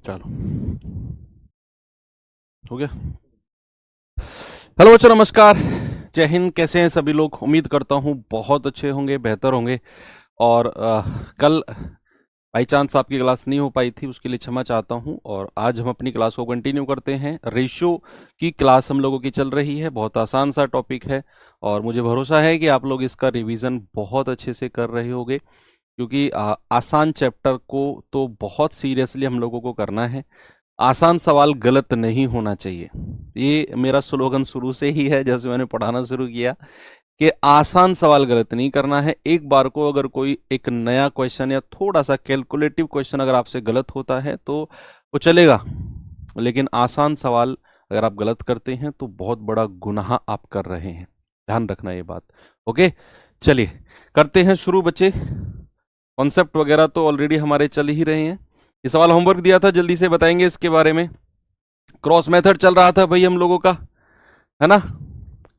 चलो हो गया। हेलो बच्चों, नमस्कार, जय हिंद। कैसे हैं सभी लोग? उम्मीद करता हूँ बहुत अच्छे होंगे, बेहतर होंगे। और कल बाई चांस आपकी क्लास नहीं हो पाई थी, उसके लिए क्षमा चाहता हूँ। और आज हम अपनी क्लास को कंटिन्यू करते हैं। रेशियो की क्लास हम लोगों की चल रही है। बहुत आसान सा टॉपिक है और मुझे भरोसा है कि आप लोग इसका रिवीजन बहुत अच्छे से कर रहे होंगे, क्योंकि आसान चैप्टर को तो बहुत सीरियसली हम लोगों को करना है। आसान सवाल गलत नहीं होना चाहिए, ये मेरा स्लोगन शुरू से ही है, जैसे मैंने पढ़ाना शुरू किया कि आसान सवाल गलत नहीं करना है। एक बार को अगर कोई एक नया क्वेश्चन या थोड़ा सा कैलकुलेटिव क्वेश्चन अगर आपसे गलत होता है तो वो चलेगा, लेकिन आसान सवाल अगर आप गलत करते हैं तो बहुत बड़ा गुनाह आप कर रहे हैं। ध्यान रखना ये बात। ओके, चलिए करते हैं शुरू बच्चे। कॉन्सेप्ट वगैरह तो ऑलरेडी हमारे चल ही रहे हैं। ये सवाल होमवर्क दिया था, जल्दी से बताएंगे इसके बारे में। क्रॉस मेथड चल रहा था भाई हम लोगों का, है ना।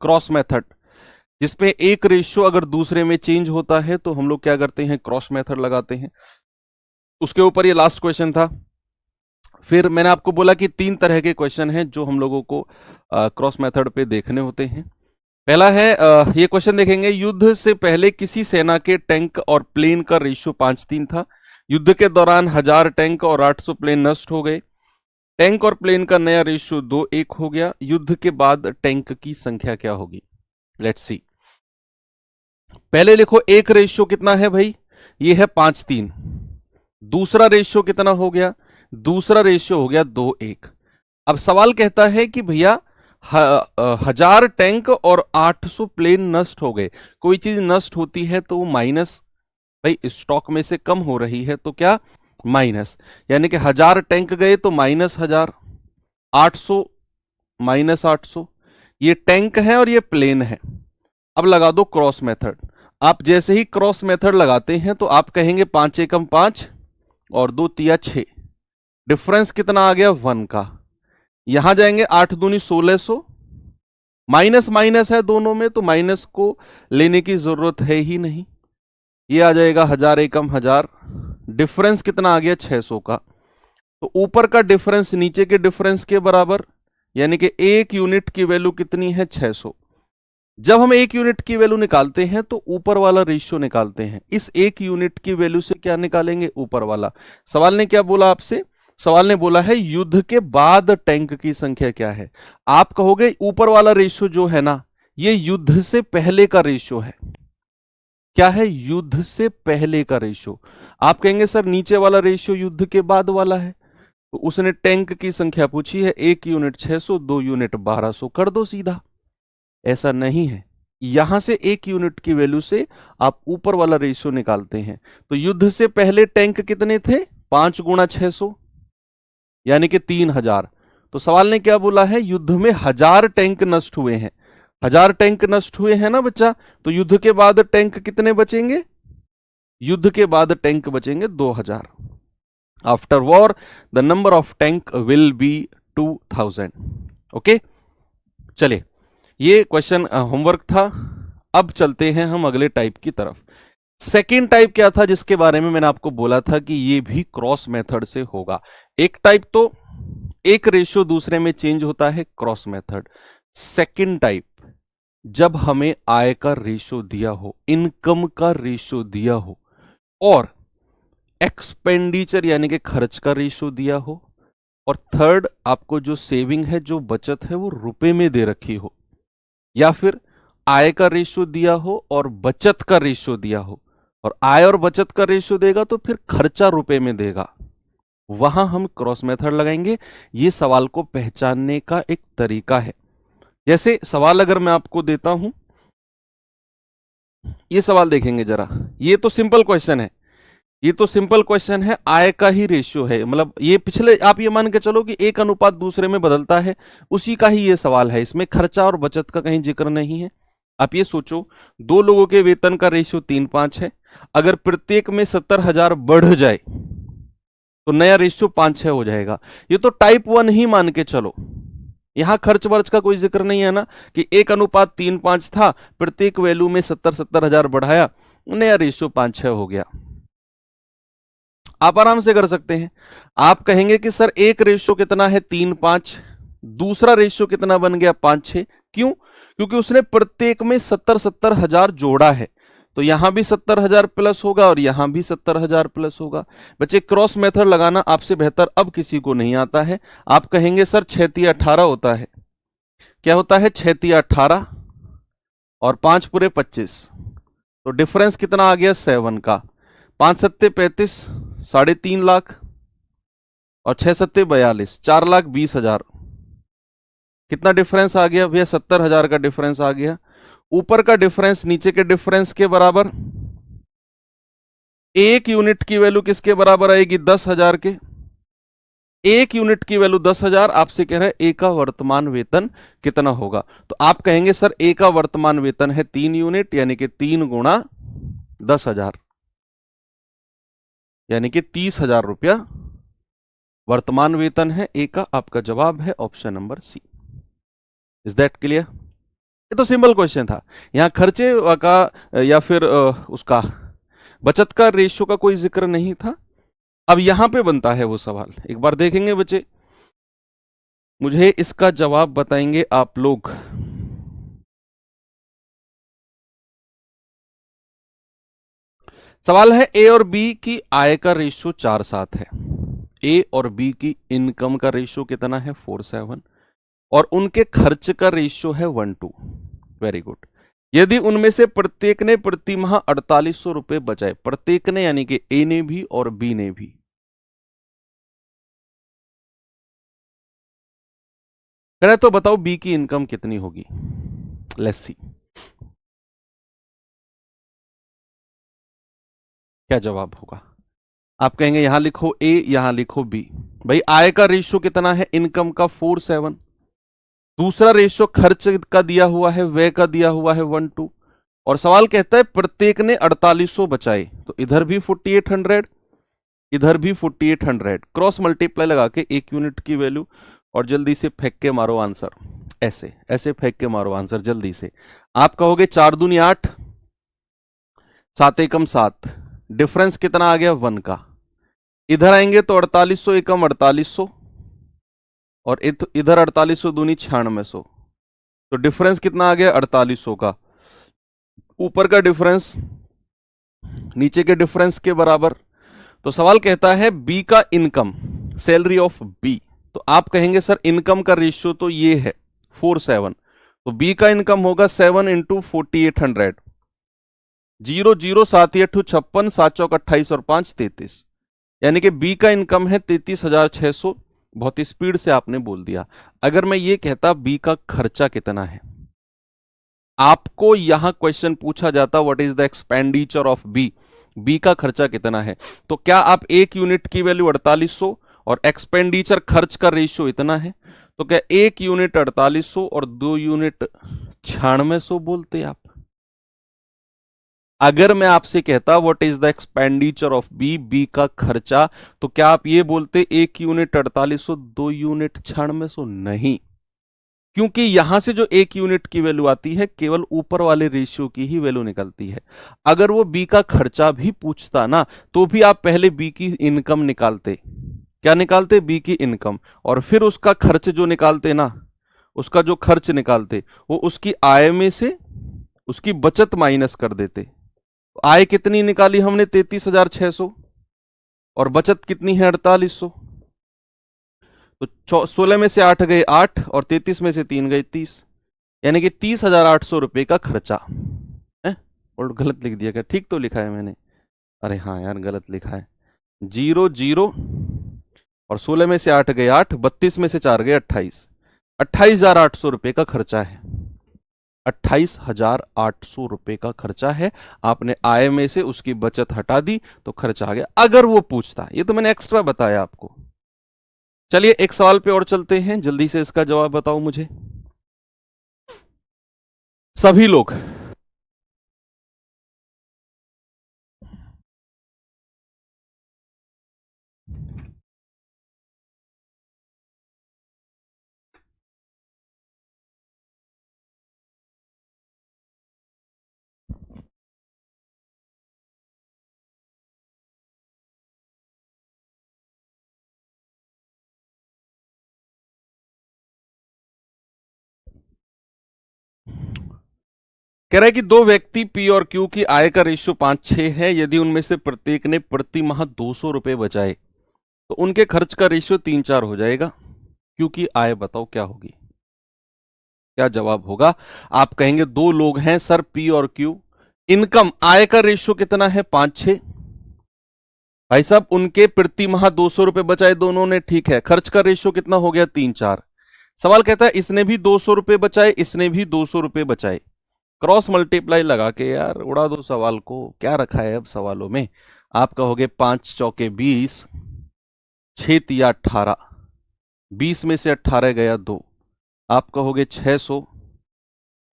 क्रॉस मेथड जिसपे एक रेशियो अगर दूसरे में चेंज होता है तो हम लोग क्या करते हैं, क्रॉस मेथड लगाते हैं। उसके ऊपर ये लास्ट क्वेश्चन था। फिर मैंने आपको बोला कि 3 तरह के क्वेश्चन हैं जो हम लोगों को क्रॉस मेथड पे देखने होते हैं। पहला है, ये क्वेश्चन देखेंगे, युद्ध से पहले किसी सेना के टैंक और प्लेन का रेशियो 5:3 था। युद्ध के दौरान 1000 टैंक और 800 प्लेन नष्ट हो गए। टैंक और प्लेन का नया रेशियो 2:1 हो गया। युद्ध के बाद टैंक की संख्या क्या होगी? Let's see. पहले लिखो, एक रेशियो कितना है भाई? ये है 5:3। दूसरा रेशियो कितना हो गया? दूसरा रेशियो हो गया 2:1। अब सवाल कहता है कि भैया 1000 टैंक और 800 प्लेन नष्ट हो गए। कोई चीज नष्ट होती है तो वो माइनस, भाई स्टॉक में से कम हो रही है तो क्या? माइनस। यानी कि 1000 टैंक गए तो माइनस 1000, 800 माइनस 800। ये टैंक है और ये प्लेन है। अब लगा दो क्रॉस मेथड। आप जैसे ही क्रॉस मेथड लगाते हैं तो आप कहेंगे 5 एकम 5 और 2 तिया 6। डिफरेंस कितना आ गया? 1 का। यहां जाएंगे 8 दूनी 1600। माइनस माइनस है दोनों में तो माइनस को लेने की जरूरत है ही नहीं। ये आ जाएगा 1000 एकम 1000। डिफरेंस कितना आ गया? 600 का। तो ऊपर का डिफरेंस नीचे के डिफरेंस के बराबर, यानी कि एक यूनिट की वैल्यू कितनी है? 600। जब हम एक यूनिट की वैल्यू निकालते हैं तो ऊपर वाला रेशियो निकालते हैं। इस एक यूनिट की वैल्यू से क्या निकालेंगे? ऊपर वाला। सवाल ने क्या बोला आपसे? सवाल ने बोला है युद्ध के बाद टैंक की संख्या क्या है। आप कहोगे ऊपर वाला रेशियो जो है ना, ये युद्ध से पहले का रेशियो है। क्या है? युद्ध से पहले का रेशियो। आप कहेंगे सर नीचे वाला रेशियो युद्ध के बाद वाला है। तो उसने टैंक की संख्या पूछी है, 1 यूनिट 600, 2 यूनिट 1200, कर दो सीधा। ऐसा नहीं है, यहां से 1 यूनिट की वैल्यू से आप ऊपर वाला रेशियो निकालते हैं। तो युद्ध से पहले टैंक कितने थे? 5 गुणा 600 यानी कि 3000। तो सवाल ने क्या बोला है? युद्ध में 1000 टैंक नष्ट हुए हैं। 1000 टैंक नष्ट हुए हैं ना बच्चा। तो युद्ध के बाद टैंक कितने बचेंगे? युद्ध के बाद टैंक बचेंगे 2000। After war the number of tank will be 2000। Okay, चलिए ये क्वेश्चन होमवर्क था। अब चलते हैं हम अगले टाइप की तरफ। सेकेंड टाइप क्या था जिसके बारे में मैंने आपको बोला था कि ये भी क्रॉस मेथड से होगा। एक टाइप तो एक रेशियो दूसरे में चेंज होता है, क्रॉस मेथड। सेकेंड टाइप, जब हमें आय का रेशियो दिया हो, इनकम का रेशियो दिया हो और एक्सपेंडिचर यानी कि खर्च का रेशियो दिया हो, और थर्ड आपको जो सेविंग है, जो बचत है, वो रुपए में दे रखी हो, या फिर आय का रेशियो दिया हो और बचत का रेशियो दिया हो, और आय और बचत का रेशियो देगा तो फिर खर्चा रुपए में देगा, वहां हम क्रॉस मेथड लगाएंगे। ये सवाल को पहचानने का एक तरीका है। जैसे सवाल अगर मैं आपको देता हूं, ये सवाल देखेंगे जरा। ये तो सिंपल क्वेश्चन है, ये तो सिंपल क्वेश्चन है, आय का ही रेशियो है। मतलब ये पिछले, आप ये मान के चलो कि एक अनुपात दूसरे में बदलता है, उसी का ही ये सवाल है। इसमें खर्चा और बचत का कहीं जिक्र नहीं है। आप ये सोचो, 2 लोगों के वेतन का रेशियो 3:5 है। अगर प्रत्येक में 70,000 बढ़ जाए तो नया रेशियो 5:6 हो जाएगा। ये तो टाइप 1 ही मान के चलो। यहां खर्च वर्च का कोई जिक्र नहीं है ना, कि 1:3:5 था, प्रत्येक वैल्यू में 70,000 बढ़ाया, नया रेशियो 5:6 हो गया। आप आराम से कर सकते हैं। आप कहेंगे कि सर एक रेशियो कितना है 3:5, दूसरा रेशियो कितना बन गया 5:6। क्यों? क्योंकि उसने प्रत्येक में 70,000 जोड़ा है, तो यहां भी 70,000 प्लस होगा और यहां भी 70,000 प्लस होगा। बच्चे क्रॉस मेथड लगाना आपसे बेहतर अब किसी को नहीं आता है। आप कहेंगे सर 6×3 = 18 होता है। क्या होता है? 6×3 = 18 और 5×पूरे 25, तो डिफरेंस कितना आ गया 7 का। 5×7 = 35, 3.5 लाख और 6×7 = 42, 4,20,000। कितना डिफरेंस आ गया भैया? 70,000 का डिफरेंस आ गया। ऊपर का डिफरेंस नीचे के डिफरेंस के बराबर। एक यूनिट की वैल्यू किसके बराबर आएगी? 10,000 के। एक यूनिट की वैल्यू 10,000, आपसे कह रहे हैं ए का वर्तमान वेतन कितना होगा। तो आप कहेंगे सर ए का वर्तमान वेतन है 3 यूनिट, यानी कि 3 × 10,000, यानी कि 30,000 रुपया वर्तमान वेतन है ए का। आपका जवाब है option number C. Is that clear? ये तो सिंपल क्वेश्चन था। यहां खर्चे का या फिर उसका बचत का रेशियो का कोई जिक्र नहीं था। अब यहां पे बनता है वो सवाल, एक बार देखेंगे बच्चे। मुझे इसका जवाब बताएंगे आप लोग। सवाल है ए और बी की आय का रेशियो 4:7 है। ए और बी की इनकम का रेशियो कितना है? 4:7। और उनके खर्च का रेशियो है 1:2। Very good. यदि उनमें से प्रत्येक ने प्रति माह 4,800 रुपए बचाए, प्रत्येक ने यानी कि ए ने भी और बी ने भी, कह रहे तो बताओ बी की इनकम कितनी होगी? लेट्स सी क्या जवाब होगा। आप कहेंगे यहां लिखो ए, यहां लिखो बी। भाई आय का रेशियो कितना है? इनकम का 4:7। दूसरा रेशियो खर्च का दिया हुआ है, व्यय का दिया हुआ है 1:2। और सवाल कहता है प्रत्येक ने 4,800 बचाए, तो इधर भी 4,800, इधर भी 4,800। क्रॉस मल्टीप्लाई लगा के एक यूनिट की वैल्यू, और जल्दी से फेंक के मारो आंसर। ऐसे ऐसे फेंक के मारो आंसर जल्दी से। आप कहोगे 4×2 = 8, 7×1 = 7, डिफरेंस कितना आ गया 1 का। इधर आएंगे तो 4,800 एकम 4,800, और इधर 4,800 दूनी 9600, तो डिफरेंस कितना आ गया 4,800 का। ऊपर का डिफरेंस नीचे के डिफरेंस के बराबर। तो सवाल कहता है बी का इनकम, सैलरी ऑफ बी। तो आप कहेंगे सर इनकम का रेशियो तो ये है 4:7, तो बी का इनकम होगा 7 × 4,800। 0 0 7 8 56, 7×4 = 28 और 5 33, यानी कि बी का इनकम है 33,600। बहुत स्पीड से आपने बोल दिया। अगर मैं ये कहता बी का खर्चा कितना है, आपको यहां क्वेश्चन पूछा जाता what is the expenditure of B, B का खर्चा कितना है, तो क्या आप एक यूनिट की वैल्यू 4,800 और एक्सपेंडिचर खर्च का रेशियो इतना है, तो क्या एक यूनिट 4,800 और 2 यूनिट 9600 बोलते आप? अगर मैं आपसे कहता what is the expenditure of B, B का खर्चा, तो क्या आप ये बोलते एक यूनिट 4,800, 2 यूनिट 9600? नहीं, क्योंकि यहां से जो एक यूनिट की वैल्यू आती है केवल ऊपर वाले रेशियो की ही वैल्यू निकलती है। अगर वो बी का खर्चा भी पूछता ना, तो भी आप पहले बी की इनकम निकालते। क्या निकालते? बी की इनकम, और फिर उसका खर्च जो निकालते ना, उसका जो खर्च निकालते वो उसकी आय में से उसकी बचत माइनस कर देते। आय कितनी निकाली हमने? 33,600, और बचत कितनी है 4,800। तो 16 में से 8 गए 8, और 33 में से 3 गए 30, यानी कि 30,800 रुपए का खर्चा है। और गलत लिख दिया क्या? ठीक तो लिखा है मैंने? अरे हाँ यार गलत लिखा है। 0 0 और 16 में से 8 गए 8, 32 में से 4 गए 28, 28,800 रुपए का खर्चा है। 28,800 रुपए का खर्चा है। आपने आय में से उसकी बचत हटा दी तो खर्चा आ गया। अगर वो पूछता, ये तो मैंने एक्स्ट्रा बताया आपको। चलिए एक सवाल पे और चलते हैं, जल्दी से इसका जवाब बताओ मुझे सभी लोग। कह रहा है कि दो व्यक्ति पी और क्यू की आय का रेशियो 5-6 है। यदि उनमें से प्रत्येक ने प्रति माह 200 रुपए बचाए तो उनके खर्च का रेशियो 3-4 हो जाएगा। क्यू की आय बताओ क्या होगी। क्या जवाब होगा। आप कहेंगे दो लोग हैं सर पी और क्यू, इनकम आय का रेशियो कितना है 5-6। भाई साहब उनके प्रति माह 200 रुपए बचाए दोनों ने, ठीक है। खर्च का रेशियो कितना हो गया 3-4। सवाल कहता है इसने भी 200 रुपए बचाए, इसने भी 200 रुपए बचाए। क्रॉस मल्टीप्लाई लगा के यार उड़ा दो सवाल को, क्या रखा है अब सवालों में। आप कहोगे 5 चौके 20, 6 तिया 18, 20 में से 18 गया 2। आप कहोगे 600,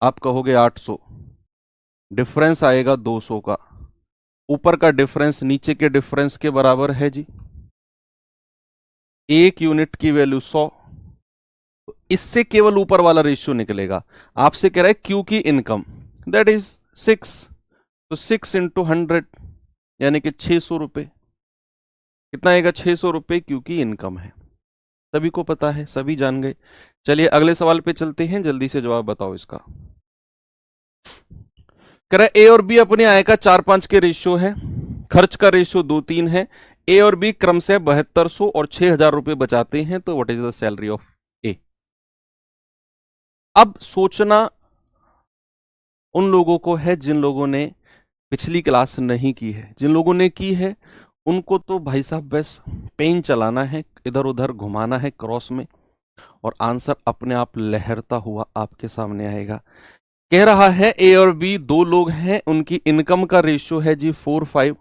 आप कहोगे 800, डिफरेंस आएगा 200 का। ऊपर का डिफरेंस नीचे के डिफरेंस के बराबर है जी। एक यूनिट की वैल्यू 100, तो इससे केवल ऊपर वाला रेशियो निकलेगा। आपसे कह रहा है क्यू की इनकम दैट इज 6, तो 6 इंटू 100 यानी कि 600 रुपए। कितना आएगा 600 रुपए क्यू की इनकम है। सभी को पता है, सभी जान गए। चलिए अगले सवाल पे चलते हैं, जल्दी से जवाब बताओ इसका। कह रहा है ए और बी अपनी आय का 4-5 के रेशियो है, खर्च का रेशियो 2-3 है। ए और बी क्रमशः 7200 और 6000 रुपए बचाते हैं, तो what is the salary of A. अब सोचना उन लोगों को है जिन लोगों ने पिछली क्लास नहीं की है। जिन लोगों ने की है उनको तो भाई साहब बस पेन चलाना है, इधर उधर घुमाना है क्रॉस में, और आंसर अपने आप लहरता हुआ आपके सामने आएगा। कह रहा है ए और बी दो लोग हैं, उनकी इनकम का रेशियो है जी 4-5,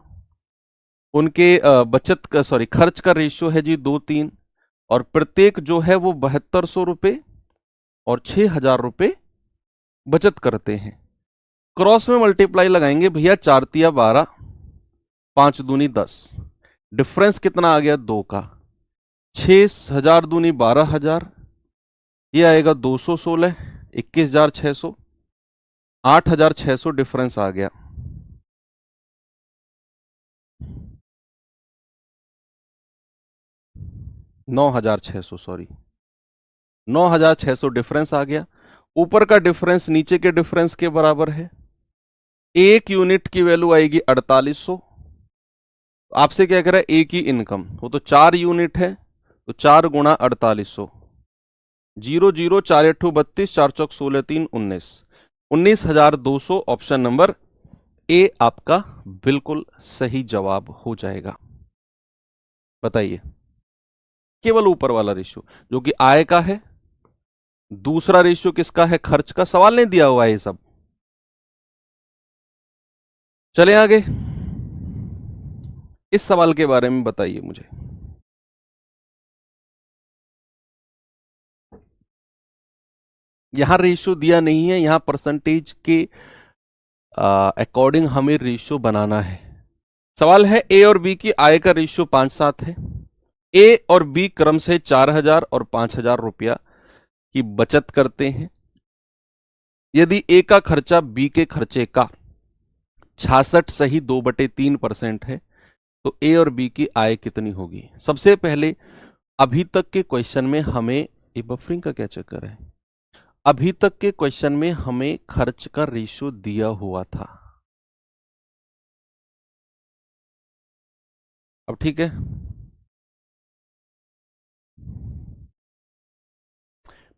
उनके बचत का सॉरी खर्च का रेशियो है जी 2-3, और प्रत्येक जो है वो 7200 रुपए और 6000 रुपए बचत करते हैं। क्रॉस में मल्टीप्लाई लगाएंगे भैया, 4 तिया 12, 5 दूनी 10, डिफरेंस कितना आ गया 2 का। 6000 दूनी 12000, ये आएगा 216, 21600, 8600 डिफरेंस आ गया। सॉरी 9600 डिफरेंस आ गया। ऊपर का डिफरेंस नीचे के डिफरेंस के बराबर है। एक यूनिट की वैल्यू आएगी 4800। आपसे क्या कह रहा है ए की इनकम, वो तो 4 यूनिट है, तो 4 गुणा 4800, 0 0 4 8 32, 4 चौक 16 3 19, 19200। ऑप्शन नंबर ए आपका बिल्कुल सही जवाब हो जाएगा। बताइए, केवल ऊपर वाला रेशियो जो कि आय का है, दूसरा रेशियो किसका है खर्च का। सवाल नहीं दिया हुआ है ये सब। चले आगे, इस सवाल के बारे में बताइए मुझे। यहां रेशियो दिया नहीं है, यहां परसेंटेज के अकॉर्डिंग हमें रेशियो बनाना है। सवाल है ए और बी की आय का रेशियो 5-7 है। ए और बी क्रम से 4000 और 5000 रुपया की बचत करते हैं। यदि ए का खर्चा बी के खर्चे का 66 सही 2/3% है, तो ए और बी की आय कितनी होगी। सबसे पहले अभी तक के क्वेश्चन में हमें, ये बफरिंग का क्या चक्कर है, अभी तक के क्वेश्चन में हमें खर्च का रेशियो दिया हुआ था। अब ठीक है,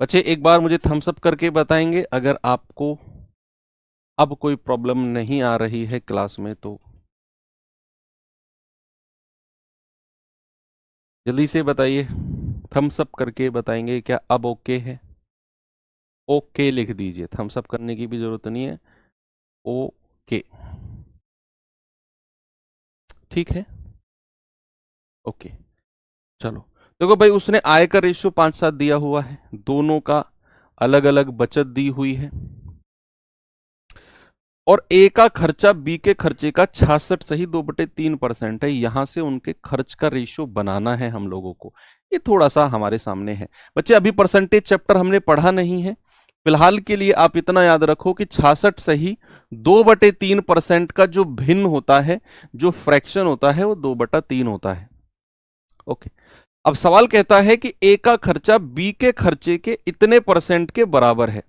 बच्चे एक बार मुझे थम्स अप करके बताएंगे अगर आपको अब कोई प्रॉब्लम नहीं आ रही है क्लास में, तो जल्दी से बताइए, थम्स अप करके बताएंगे क्या अब ओके है। ओके लिख दीजिए, थम्स अप करने की भी जरूरत नहीं है, ओके ठीक है। ओके चलो, देखो भाई उसने आय का रेशियो 5-7 दिया हुआ है, दोनों का अलग अलग बचत दी हुई है, और ए का खर्चा बी के खर्चे का 66 सही 2/3% है। यहां से उनके खर्च का रेशियो बनाना है हम लोगों को, ये थोड़ा सा हमारे सामने है। बच्चे अभी परसेंटेज चैप्टर हमने पढ़ा नहीं है, फिलहाल के लिए आप इतना याद रखो कि 66 सही 2/3% का जो भिन्न होता है, जो फ्रैक्शन होता है, वो 2/3 होता है। ओके, अब सवाल कहता है कि ए का खर्चा बी के खर्चे के इतने परसेंट के बराबर है।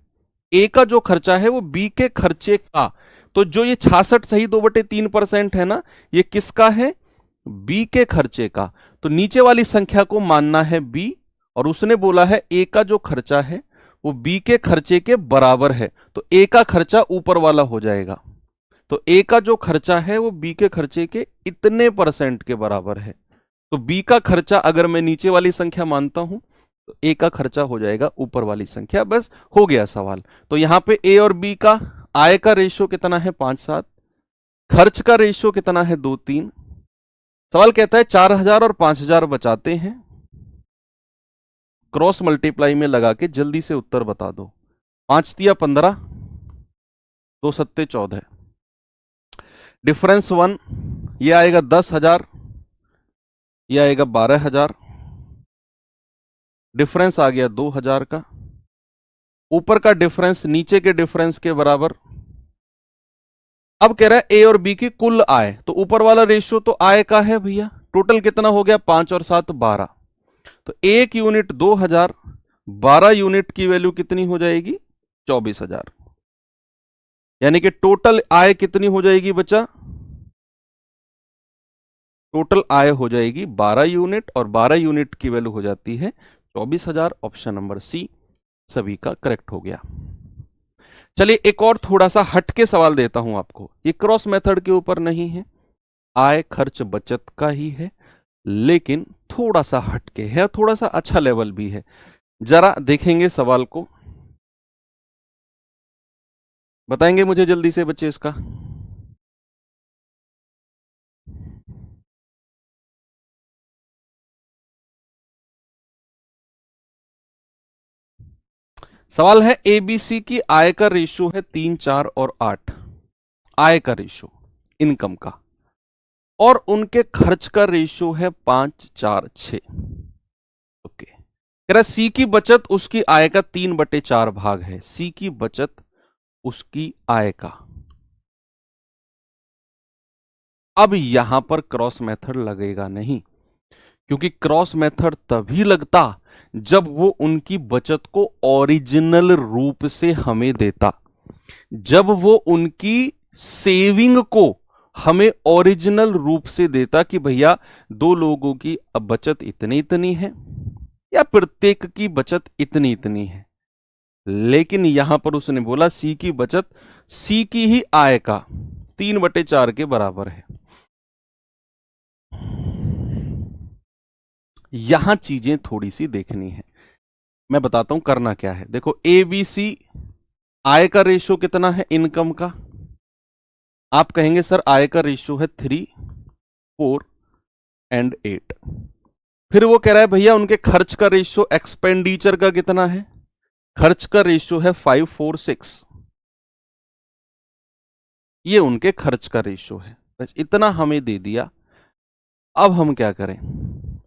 ए का जो खर्चा है वो बी के खर्चे का, तो जो ये 66 सही 2/3% है ना, ये किसका है? बी के खर्चे का। तो नीचे वाली संख्या को मानना है बी, और उसने बोला है ए का जो खर्चा है वो बी के खर्चे के बराबर है, तो ए का खर्चा ऊपर वाला हो जाएगा। तो ए का जो खर्चा है वो बी के खर्चे के इतने % के बराबर है। तो बी का खर्चा अगर मैं नीचे वाली संख्या मानता हूं तो ए का खर्चा हो जाएगा ऊपर वाली संख्या। बस हो गया सवाल। तो यहां पे ए और बी का आय का रेशियो कितना है? 5-7। खर्च का रेशियो कितना है? 2-3। सवाल कहता है 4000 और 5000 बचाते हैं, क्रॉस मल्टीप्लाई में लगा के जल्दी से उत्तर बता दो। 5 तिया 15, 2 सत्ते 14, डिफरेंस 1, ये आएगा 10,000, ये आएगा 12,000, डिफरेंस आ गया 2,000 का। ऊपर का डिफरेंस नीचे के डिफरेंस के बराबर। अब कह रहा है ए और बी की कुल आय, तो ऊपर वाला रेशियो तो आय का है भैया। टोटल कितना हो गया? 5 और 7 12। तो 1 यूनिट 2,000, 12 यूनिट की वैल्यू कितनी हो जाएगी? 24,000। यानी कि टोटल आय कितनी हो जाएगी बच्चा? टोटल आय हो जाएगी 12 यूनिट, और 12 यूनिट की वैल्यू हो जाती है 24,000। ऑप्शन नंबर सी सभी का करेक्ट हो गया। चलिए एक और थोड़ा सा हटके सवाल देता हूं आपको। ये क्रॉस मेथड के ऊपर नहीं है, आय खर्च बचत का ही है, लेकिन थोड़ा सा हटके है, थोड़ा सा अच्छा लेवल भी है। जरा देखेंगे सवाल को, बताएंगे मुझे जल्दी से बच्चे इसका। सवाल है एबीसी की आय का रेशियो है 3, 4 और 8। आय का रेशियो इनकम का, और उनके खर्च का रेशियो है 5, 4, 6। ओके, कह रहा सी की बचत उसकी आय का 3/4 भाग है। सी की बचत उसकी आय का। अब यहां पर क्रॉस मेथड लगेगा नहीं, क्योंकि क्रॉस मेथड तभी लगता जब वो उनकी बचत को ओरिजिनल रूप से हमें देता, जब वो उनकी सेविंग को हमें ओरिजिनल रूप से देता कि भैया 2 लोगों की अब बचत इतनी इतनी है, या प्रत्येक की बचत इतनी इतनी है। लेकिन यहां पर उसने बोला सी की बचत सी की ही आय का 3/4 के बराबर है। यहां चीजें थोड़ी सी देखनी है, मैं बताता हूं करना क्या है। देखो ए बी सी आय का रेशियो कितना है इनकम का? आप कहेंगे सर आय का रेशियो है 3, 4 एंड 8। फिर वो कह रहा है भैया उनके खर्च का रेशियो एक्सपेंडिचर का कितना है? खर्च का रेशियो है 5, 4, 6। ये उनके खर्च का रेशियो है। बस इतना हमें दे दिया। अब हम क्या करें?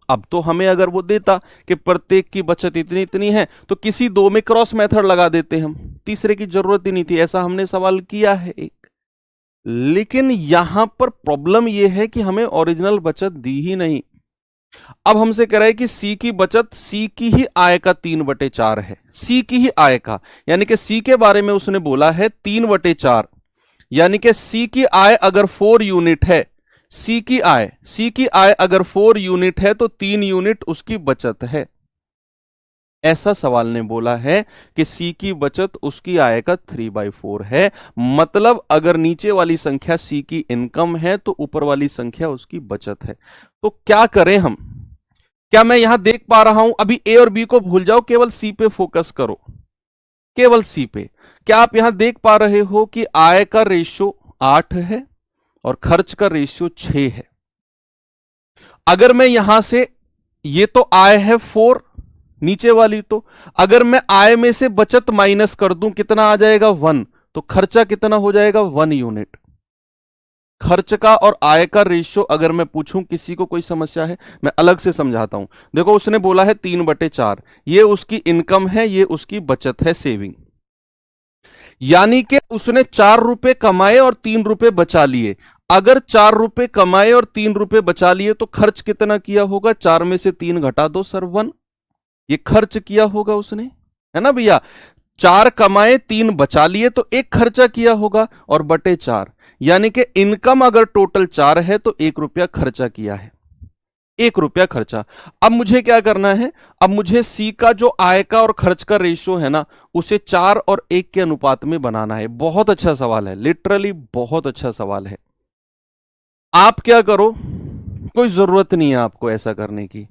अब तो हमें अगर वो देता कि प्रत्येक की बचत इतनी इतनी है, तो किसी 2 में क्रॉस मेथड लगा देते हम, तीसरे की जरूरत ही नहीं थी। ऐसा हमने सवाल किया है एक। लेकिन यहां पर प्रॉब्लम यह है कि हमें ओरिजिनल बचत दी ही नहीं। अब हमसे कह रहा है कि सी की बचत सी की ही आय का 3/4 है। सी की ही आय का, यानी कि सी के बारे में उसने बोला है 3/4, यानी कि सी की आय अगर 4 यूनिट है, सी की आय अगर 4 यूनिट है तो 3 यूनिट उसकी बचत है। ऐसा सवाल ने बोला है कि सी की बचत उसकी आय का 3/4 है। मतलब अगर नीचे वाली संख्या सी की इनकम है तो ऊपर वाली संख्या उसकी बचत है। तो क्या करें हम? क्या मैं यहां देख पा रहा हूं? अभी ए और बी को भूल जाओ, केवल सी पे फोकस करो, केवल सी पे। क्या आप यहां देख पा रहे हो कि आय का रेशियो 8 है और खर्च का रेशियो 6 है? अगर मैं यहां से, ये तो आय है 4 नीचे वाली, तो अगर मैं आय में से बचत माइनस कर दूं कितना आ जाएगा? 1। तो खर्चा कितना हो जाएगा? 1 यूनिट। खर्च का और आय का रेशियो अगर मैं पूछूं, किसी को कोई समस्या है? मैं अलग से समझाता हूं। देखो उसने बोला है 3/4, ये उसकी इनकम है, ये उसकी बचत है, सेविंग। यानी कि उसने 4 रुपए कमाए और 3 रुपए बचा लिए। अगर 4 रुपए कमाए और 3 रुपए बचा लिए तो खर्च कितना किया होगा? 4 में से 3 घटा दो सर, 1। ये खर्च किया होगा उसने, है ना भैया? 4 कमाए 3 बचा लिए तो 1 खर्चा किया होगा और बटे 4, यानी कि इनकम अगर टोटल 4 है तो 1 रुपया खर्चा किया है, 1 रुपया खर्चा। अब मुझे क्या करना है, अब मुझे सी का जो आय का और खर्च का रेशियो है ना, उसे 4 और 1 के अनुपात में बनाना है। बहुत अच्छा सवाल है, लिटरली बहुत अच्छा सवाल है। आप क्या करो, कोई जरूरत नहीं है आपको ऐसा करने की,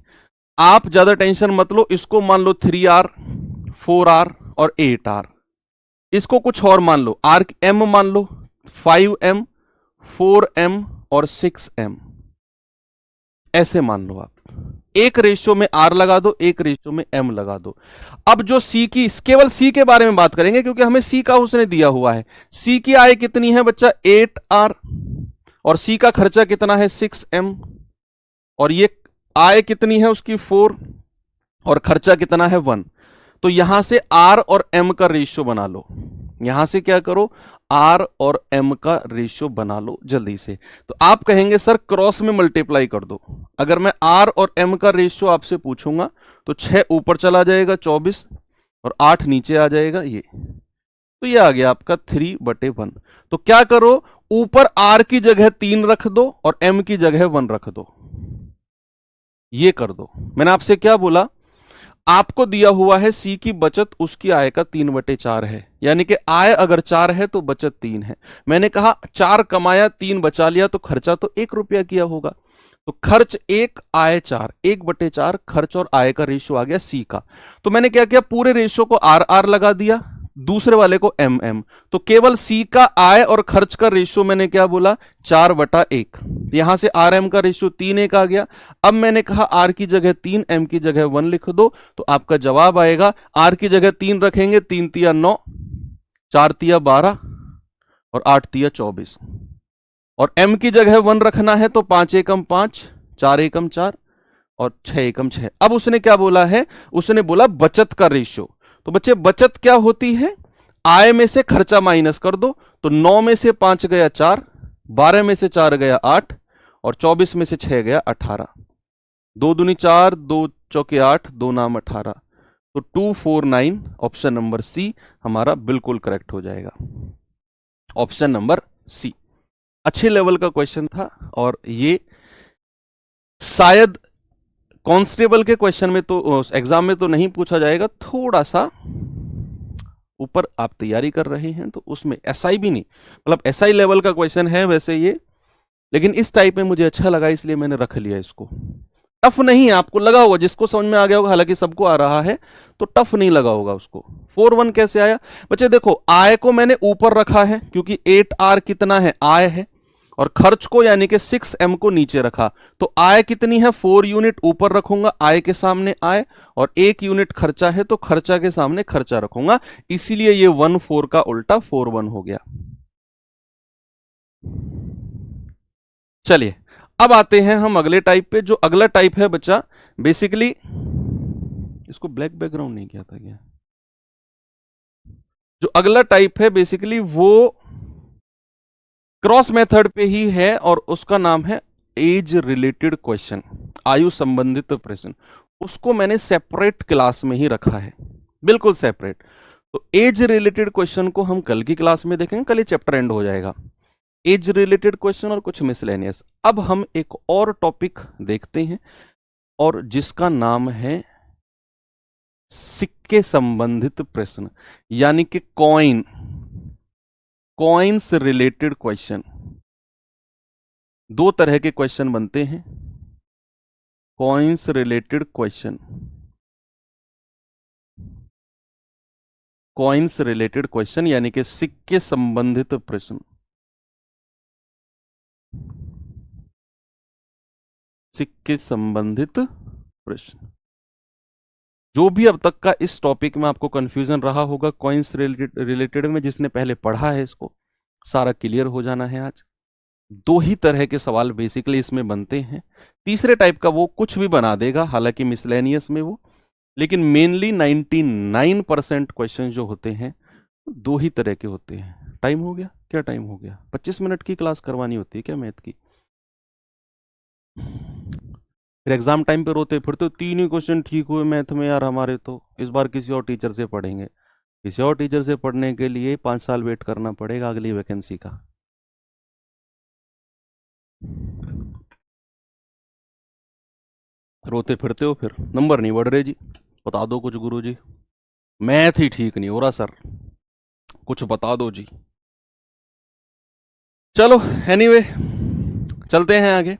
आप ज्यादा टेंशन मत लो। इसको मान लो 3R 4R और 8R, इसको कुछ और मान लो, आर एम मान लो 5M 4M और 6M, ऐसे मान लो। आप एक रेशियो में R लगा दो, एक रेशियो में M लगा दो। अब जो C की, केवल C के बारे में बात करेंगे क्योंकि हमें C का उसने दिया हुआ है। C की आय कितनी है बच्चा 8R और C का खर्चा कितना है 6M और ये आय कितनी है उसकी 4 और खर्चा कितना है 1। तो यहां से R और M का रेशियो बना लो, यहां से क्या करो R और M का रेशियो बना लो जल्दी से। तो आप कहेंगे सर क्रॉस में मल्टीप्लाई कर दो। अगर मैं R और M का रेशियो आपसे पूछूंगा तो 6 ऊपर चला जाएगा 24 और 8 नीचे आ जाएगा ये, तो ये आ गया आपका 3/1। तो क्या करो, ऊपर R की जगह 3 रख दो और M की जगह 1 रख दो, ये कर दो। मैंने आपसे क्या बोला, आपको दिया हुआ है सी की बचत उसकी आय का 3/4 है, यानी कि आय अगर 4 है तो बचत 3 है। मैंने कहा 4 कमाया 3 बचा लिया तो खर्चा तो 1 रुपया किया होगा, तो खर्च 1 आय 4, 1/4 खर्च और आय का रेशियो आ गया सी का। तो मैंने क्या किया, पूरे रेशियो को RR लगा दिया, दूसरे वाले को MM। तो केवल सी का आय और खर्च का रेशियो मैंने क्या बोला 4/1, यहां से RM का रेशियो 3:1 आ गया। अब मैंने कहा R की जगह 3, M की जगह 1 लिख दो, तो आपका जवाब आएगा R की जगह 3 रखेंगे, 3 तिया 9, 4 तिया 12 और 8 तिया 24, और M की जगह 1 रखना है तो 5 एकम 5, 4 एकम 4 और 6 एकम 6। अब उसने क्या बोला है, उसने बोला बचत का रेशियो। तो बच्चे बचत क्या होती है, आय में से खर्चा माइनस कर दो, तो 9 में से 5 गया 4, 12 में से 4 गया 8 और 24 में से 6 गया 18। 2 दूनी 4, 2 चौके 8, 2 नाम 18, तो 249 ऑप्शन नंबर सी हमारा बिल्कुल करेक्ट हो जाएगा, ऑप्शन नंबर सी। अच्छे लेवल का क्वेश्चन था और ये शायद कांस्टेबल के क्वेश्चन में तो एग्जाम में तो नहीं पूछा जाएगा, थोड़ा सा ऊपर आप तैयारी कर रहे हैं तो उसमें एसआई भी नहीं, मतलब एसआई लेवल का क्वेश्चन है वैसे ये, लेकिन इस टाइप में मुझे अच्छा लगा इसलिए मैंने रख लिया इसको। टफ नहीं है, आपको लगा होगा, जिसको समझ में आ गया होगा, हालांकि सबको आ रहा है तो टफ नहीं लगा होगा उसको। 4-1 कैसे आया बच्चे, देखो आय को मैंने ऊपर रखा है क्योंकि 8R कितना है आय है, और खर्च को यानी कि 6M को नीचे रखा, तो आय कितनी है 4 यूनिट ऊपर रखूंगा आय के सामने आय, और 1 यूनिट खर्चा है तो खर्चा के सामने खर्चा रखूंगा, इसीलिए ये 1-4 का उल्टा 4-1 हो गया। चलिए अब आते हैं हम अगले टाइप पे। जो अगला टाइप है बच्चा बेसिकली, इसको ब्लैक बैकग्राउंड नहीं किया था क्या, जो अगला टाइप है बेसिकली वो क्रॉस मेथड पे ही है और उसका नाम है एज रिलेटेड क्वेश्चन, आयु संबंधित प्रश्न। उसको मैंने सेपरेट क्लास में ही रखा है, बिल्कुल सेपरेट। तो एज रिलेटेड क्वेश्चन को हम कल की क्लास में देखेंगे, कल ये चैप्टर एंड हो जाएगा। एज रिलेटेड क्वेश्चन और कुछ मिसलेनियस। अब हम एक और टॉपिक देखते हैं और जिसका नाम है सिक्के संबंधित प्रश्न, यानी कि कॉइन्स रिलेटेड क्वेश्चन। दो तरह के क्वेश्चन बनते हैं, coins related question, coins related question यानी कि सिक्के संबंधित प्रश्न, सिक्के संबंधित प्रश्न। जो भी अब तक का इस टॉपिक में आपको कंफ्यूजन रहा होगा कॉइन्स रिलेटेड में, जिसने पहले पढ़ा है इसको सारा क्लियर हो जाना है आज। दो ही तरह के सवाल बेसिकली इसमें बनते हैं, तीसरे टाइप का वो कुछ भी बना देगा, हालांकि मिसलेनियस में वो, लेकिन मेनली 99% क्वेश्चन जो होते हैं दो ही तरह के होते हैं। टाइम हो गया क्या, टाइम हो गया, 25 मिनट की क्लास करवानी होती है क्या मैथ की, फिर एग्जाम टाइम पे रोते फिर तो 3 ही क्वेश्चन ठीक हुए मैथ में यार हमारे, तो इस बार किसी और टीचर से पढ़ेंगे। किसी और टीचर से पढ़ने के लिए 5 साल वेट करना पड़ेगा अगली वैकेंसी का। रोते फिरते हो फिर, नंबर नहीं बढ़ रहे जी, बता दो कुछ गुरु जी, मैथ ही ठीक नहीं हो रहा सर, कुछ बता दो जी। चलो एनीवे, चलते हैं आगे।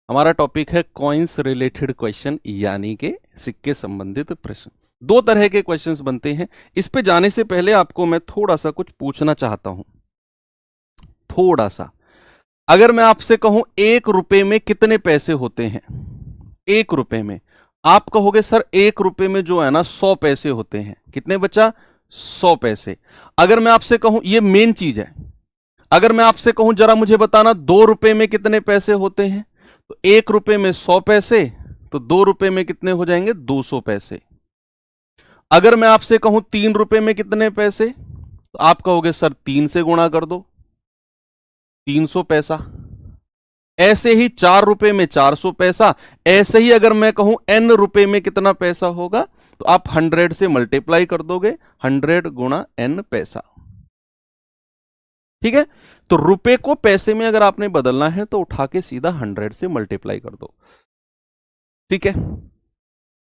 हमारा टॉपिक है कॉइन्स रिलेटेड क्वेश्चन, यानी कि सिक्के संबंधित प्रश्न। दो तरह के क्वेश्चंस बनते हैं। इस पे जाने से पहले आपको मैं थोड़ा सा कुछ पूछना चाहता हूं, थोड़ा सा। अगर मैं आपसे कहूं 1 रुपए में कितने पैसे होते हैं, 1 रुपए में, आप कहोगे सर 1 रुपए में जो है ना 100 पैसे होते हैं। कितने बच्चा? 100 पैसे। अगर मैं आपसे कहूं, ये मेन चीज है, अगर मैं आपसे कहूं जरा मुझे बताना 2 रुपए में कितने पैसे होते हैं, तो 1 रुपए में 100 पैसे, तो 2 रुपए में कितने हो जाएंगे? 200 पैसे। अगर मैं आपसे कहूं 3 रुपए में कितने पैसे, तो आप कहोगे सर 3 से गुणा कर दो, 300 पैसा। ऐसे ही 4 रुपए में 400 पैसा। ऐसे ही अगर मैं कहूं n रुपए में कितना पैसा होगा, तो आप 100 से मल्टीप्लाई कर दोगे, 100 गुणा n पैसा। ठीक है, तो रुपए को पैसे में अगर आपने बदलना है तो उठा के सीधा 100 से मल्टीप्लाई कर दो। ठीक है,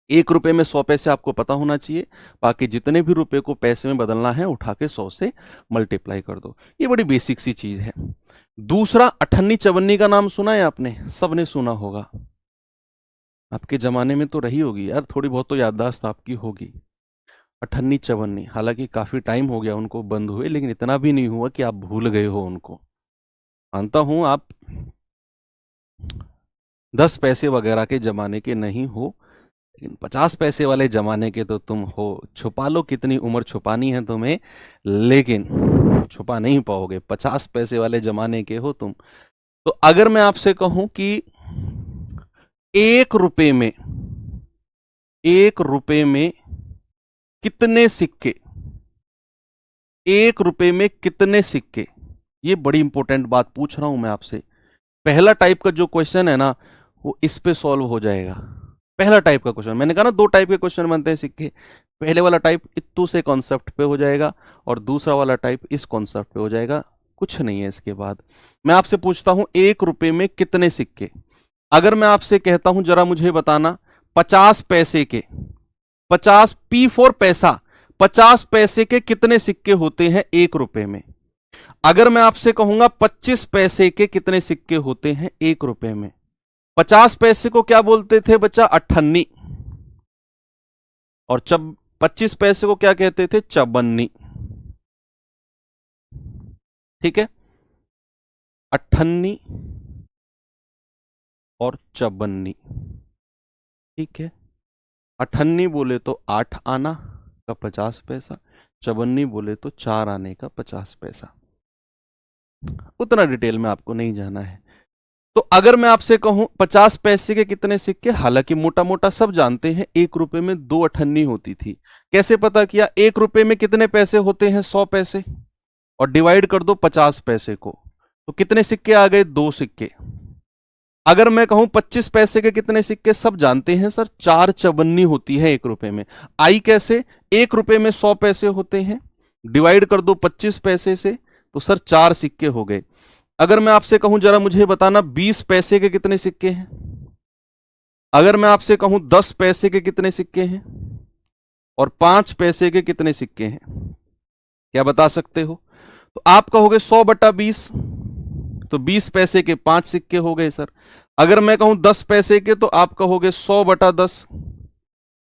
1 रुपए में 100 पैसे आपको पता होना चाहिए, बाकी जितने भी रुपए को पैसे में बदलना है उठा के 100 से मल्टीप्लाई कर दो। ये बड़ी बेसिक सी चीज है। दूसरा, अठन्नी चवन्नी का नाम सुना है आपने? सबने सुना होगा, आपके जमाने में तो रही होगी यार, थोड़ी बहुत तो याददाश्त आपकी होगी। अठन्नी चवन्नी, हालांकि काफी टाइम हो गया उनको बंद हुए, लेकिन इतना भी नहीं हुआ कि आप भूल गए हो उनको। मानता हूं आप 10 पैसे वगैरह के जमाने के नहीं हो, लेकिन 50 पैसे वाले जमाने के तो तुम हो। छुपा लो कितनी उम्र छुपानी है तुम्हें, लेकिन छुपा नहीं पाओगे, 50 पैसे वाले जमाने के हो तुम। तो अगर मैं आपसे कहूं कि 1 रुपए में, 1 रुपए में कितने सिक्के, 1 रुपए में कितने सिक्के, ये बड़ी इंपॉर्टेंट बात पूछ रहा हूं मैं आपसे। पहला टाइप का जो क्वेश्चन है ना, वो इस पे सॉल्व हो जाएगा। पहला टाइप का क्वेश्चन, मैंने कहा ना 2 टाइप के क्वेश्चन बनते हैं सिक्के। पहले वाला टाइप इत्तू से कॉन्सेप्ट पे हो जाएगा, और दूसरा वाला टाइप इस कॉन्सेप्ट पे हो जाएगा। कुछ नहीं है इसके बाद। मैं आपसे पूछता हूं 1 रुपए में कितने सिक्के। अगर मैं आपसे कहता हूं जरा मुझे बताना 50 पैसे के, 50 पी फॉर पैसा, 50 पैसे के कितने सिक्के होते हैं 1 रुपए में। अगर मैं आपसे कहूंगा 25 पैसे के कितने सिक्के होते हैं 1 रुपए में। 50 पैसे को क्या बोलते थे बच्चा? अठन्नी। और 25 पैसे को क्या कहते थे? चवन्नी। ठीक है, अठन्नी और चवन्नी। ठीक है, अठन्नी बोले तो 8 आना का 50 पैसा, चवन्नी बोले तो 4 आने का 50 पैसा। उतना डिटेल में आपको नहीं जाना है। तो अगर मैं आपसे कहूं 50 पैसे के कितने सिक्के, हालांकि मोटा मोटा सब जानते हैं 1 रुपए में 2 अठन्नी होती थी। कैसे पता किया? 1 रुपए में कितने पैसे होते हैं? 100 पैसे, और डिवाइड कर दो 50 पैसे को, तो कितने सिक्के आ गए? 2 सिक्के। अगर मैं कहूं 25 पैसे के कितने सिक्के, सब जानते हैं सर 4 चवन्नी होती है 1 रुपए में। आई कैसे? 1 रुपए में 100 पैसे होते हैं, डिवाइड कर दो 25 पैसे से, तो सर 4 सिक्के हो गए। अगर मैं आपसे कहूं जरा मुझे बताना 20 पैसे के कितने सिक्के हैं। अगर मैं आपसे कहूं 10 पैसे के कितने सिक्के हैं, और 5 पैसे के कितने सिक्के हैं, क्या बता सकते हो? तो आप कहोगे 100/20, तो 20 पैसे के 5 सिक्के हो गए सर। अगर मैं कहूं 10 पैसे के, तो आप कहोगे 100/10,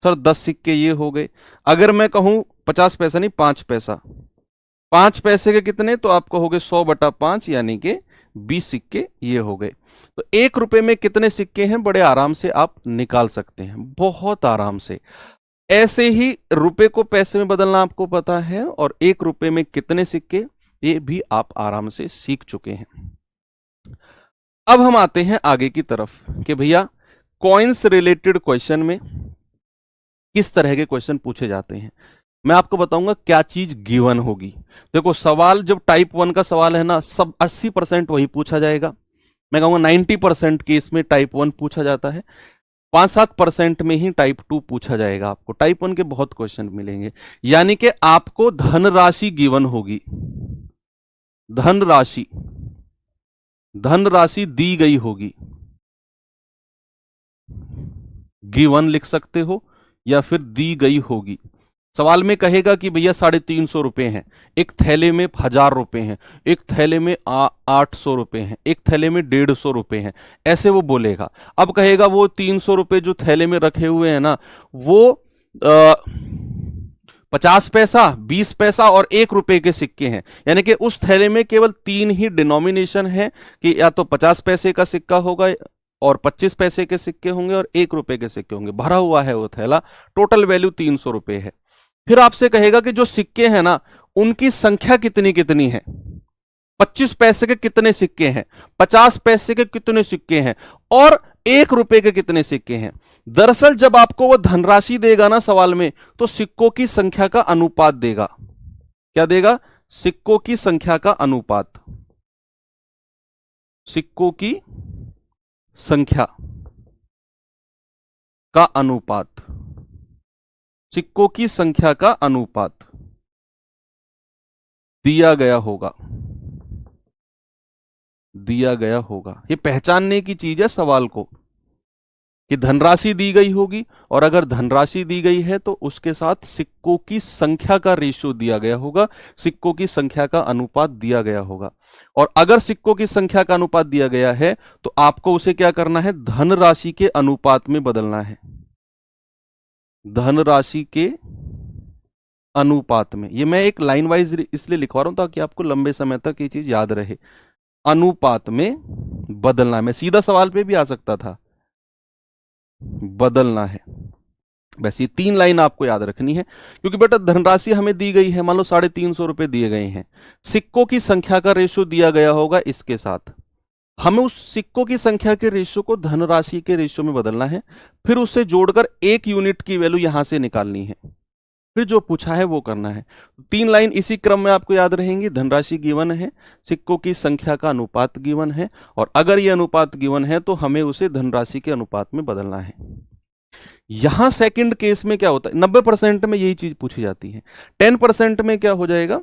सर 10 सिक्के ये हो गए। अगर मैं कहूं 50 पैसा नहीं 5 पैसा, 5 पैसे के कितने, तो आप कहोगे 100/5, यानी कि 20 सिक्के ये हो गए। तो 1 रुपए में कितने सिक्के हैं, बड़े आराम से आप निकाल सकते हैं, बहुत आराम से। ऐसे ही रुपए को पैसे में बदलना आपको पता है, और 1 रुपए में कितने सिक्के, ये भी आप आराम से सीख चुके हैं। अब हम आते हैं आगे की तरफ कि भैया कॉइन्स रिलेटेड क्वेश्चन में किस तरह के क्वेश्चन पूछे जाते हैं। मैं आपको बताऊंगा क्या चीज गिवन होगी। देखो, सवाल जब टाइप 1 का सवाल है ना, सब 80% वही पूछा जाएगा। मैं कहूंगा 90% केस में टाइप 1 पूछा जाता है। 5-7% में ही टाइप 2 पूछा जाएगा आपको। टाइप 1 के बहुत क्वेश्चन मिलेंगे। यानी कि आपको धनराशि गिवन होगी, धनराशि धनराशि दी गई होगी, गिवन लिख सकते हो या फिर दी गई होगी। सवाल में कहेगा कि भैया 350 रुपए हैं, एक थैले में 1000 रुपए हैं, एक थैले में 800 रुपए हैं, एक थैले में 150 रुपए हैं, ऐसे वो बोलेगा। अब कहेगा वो 300 रुपए जो थैले में रखे हुए हैं ना, वो 50 पैसा, 20 पैसा और 1 रुपए के सिक्के हैं। यानी कि उस थैले में केवल 3 ही डिनोमिनेशन है कि या तो 50 पैसे का सिक्का होगा और 25 पैसे के सिक्के होंगे और 1 रुपए के सिक्के होंगे। भरा हुआ है वो थैला, टोटल वैल्यू 300 रुपए है। फिर आपसे कहेगा कि जो सिक्के हैं ना, उनकी संख्या कितनी कितनी है। 25 पैसे के कितने सिक्के हैं, 50 पैसे के कितने सिक्के हैं और 1 रुपए के कितने सिक्के हैं। दरअसल जब आपको वो धनराशि देगा ना सवाल में, तो सिक्कों की संख्या का अनुपात देगा। क्या देगा? सिक्कों की संख्या का अनुपात। सिक्कों की संख्या का अनुपात, सिक्कों की संख्या का अनुपात दिया गया होगा, दिया गया होगा। ये पहचानने की चीज है सवाल को कि धनराशि दी गई होगी और अगर धनराशि दी गई है तो उसके साथ सिक्कों की संख्या का रेशियो दिया गया होगा, सिक्कों की संख्या का अनुपात दिया गया होगा। और अगर सिक्कों की संख्या का अनुपात दिया गया है तो आपको उसे क्या करना है? धनराशि के अनुपात में बदलना है। धनराशि के अनुपात में। ये मैं एक लाइन वाइज इसलिए लिखवा रहा हूं ताकि आपको लंबे समय तक ये चीज याद रहे। अनुपात में बदलना है। मैं सीधा सवाल पे भी आ सकता था, बदलना है। बस ये 3 लाइन आपको याद रखनी है, क्योंकि बेटा धनराशि हमें दी गई है, मान लो 350 रुपए दिए गए हैं, सिक्कों की संख्या का रेशियो दिया गया होगा इसके साथ। हमें उस सिक्कों की संख्या के रेशियो को धनराशि के रेशियो में बदलना है, फिर उससे जोड़कर 1 यूनिट की वैल्यू यहां से निकालनी है, फिर जो पूछा है वो करना है। 3 लाइन इसी क्रम में आपको याद रहेंगी। धनराशि गिवन है, सिक्कों की संख्या का अनुपात गिवन है, और अगर ये अनुपात गिवन है तो हमें उसे धनराशि के अनुपात में बदलना है। यहां सेकंड केस में क्या होता है? 90% में यही चीज पूछी जाती है। 10% में क्या हो जाएगा?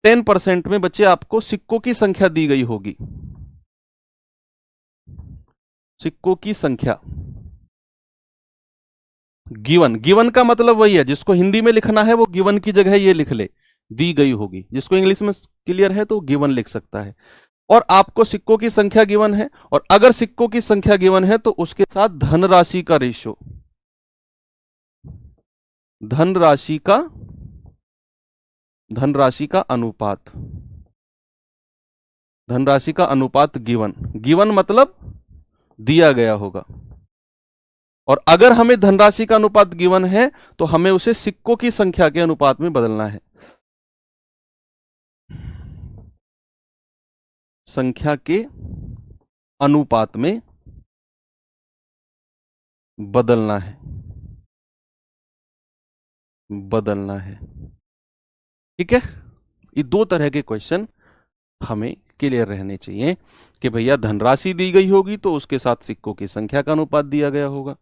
10% में बच्चे आपको सिक्कों की संख्या दी गई होगी, सिक्कों की संख्या गिवन। गिवन का मतलब वही है, जिसको हिंदी में लिखना है वो गिवन की जगह ये लिख ले, दी गई होगी। जिसको इंग्लिश में क्लियर है तो गिवन लिख सकता है। और आपको सिक्कों की संख्या गिवन है, और अगर सिक्कों की संख्या गिवन है तो उसके साथ धनराशि का रेशियो, धनराशि का अनुपात, धनराशि का अनुपात गिवन। गिवन मतलब दिया गया होगा, और अगर हमें धनराशि का अनुपात गिवन है तो हमें उसे सिक्कों की संख्या के अनुपात में बदलना है। संख्या के अनुपात में बदलना है, बदलना है। ठीक है, ये 2 तरह के क्वेश्चन हमें क्लियर रहने चाहिए कि भैया धनराशि दी गई होगी तो उसके साथ सिक्कों की संख्या का अनुपात दिया गया होगा,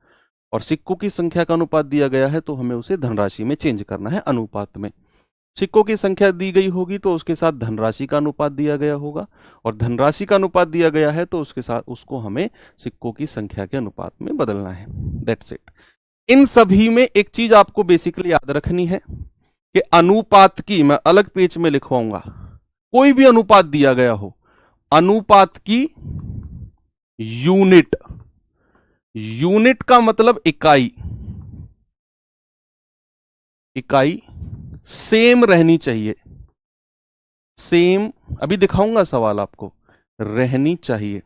और सिक्कों की संख्या का अनुपात दिया गया है तो हमें उसे धनराशि में चेंज करना है, अनुपात में। सिक्कों की संख्या दी गई होगी तो उसके साथ धनराशि का अनुपात दिया गया होगा, और धनराशि का अनुपात दिया गया है तो उसके साथ उसको हमें सिक्कों की संख्या के अनुपात में बदलना है। That's it. इन सभी में एक चीज आपको बेसिकली याद रखनी है कि अनुपात की, मैं अलग पेज में लिखवाऊंगा, कोई भी अनुपात दिया गया हो, अनुपात की यूनिट, यूनिट का मतलब इकाई, इकाई सेम रहनी चाहिए। सेम, अभी दिखाऊंगा सवाल आपको, रहनी चाहिए।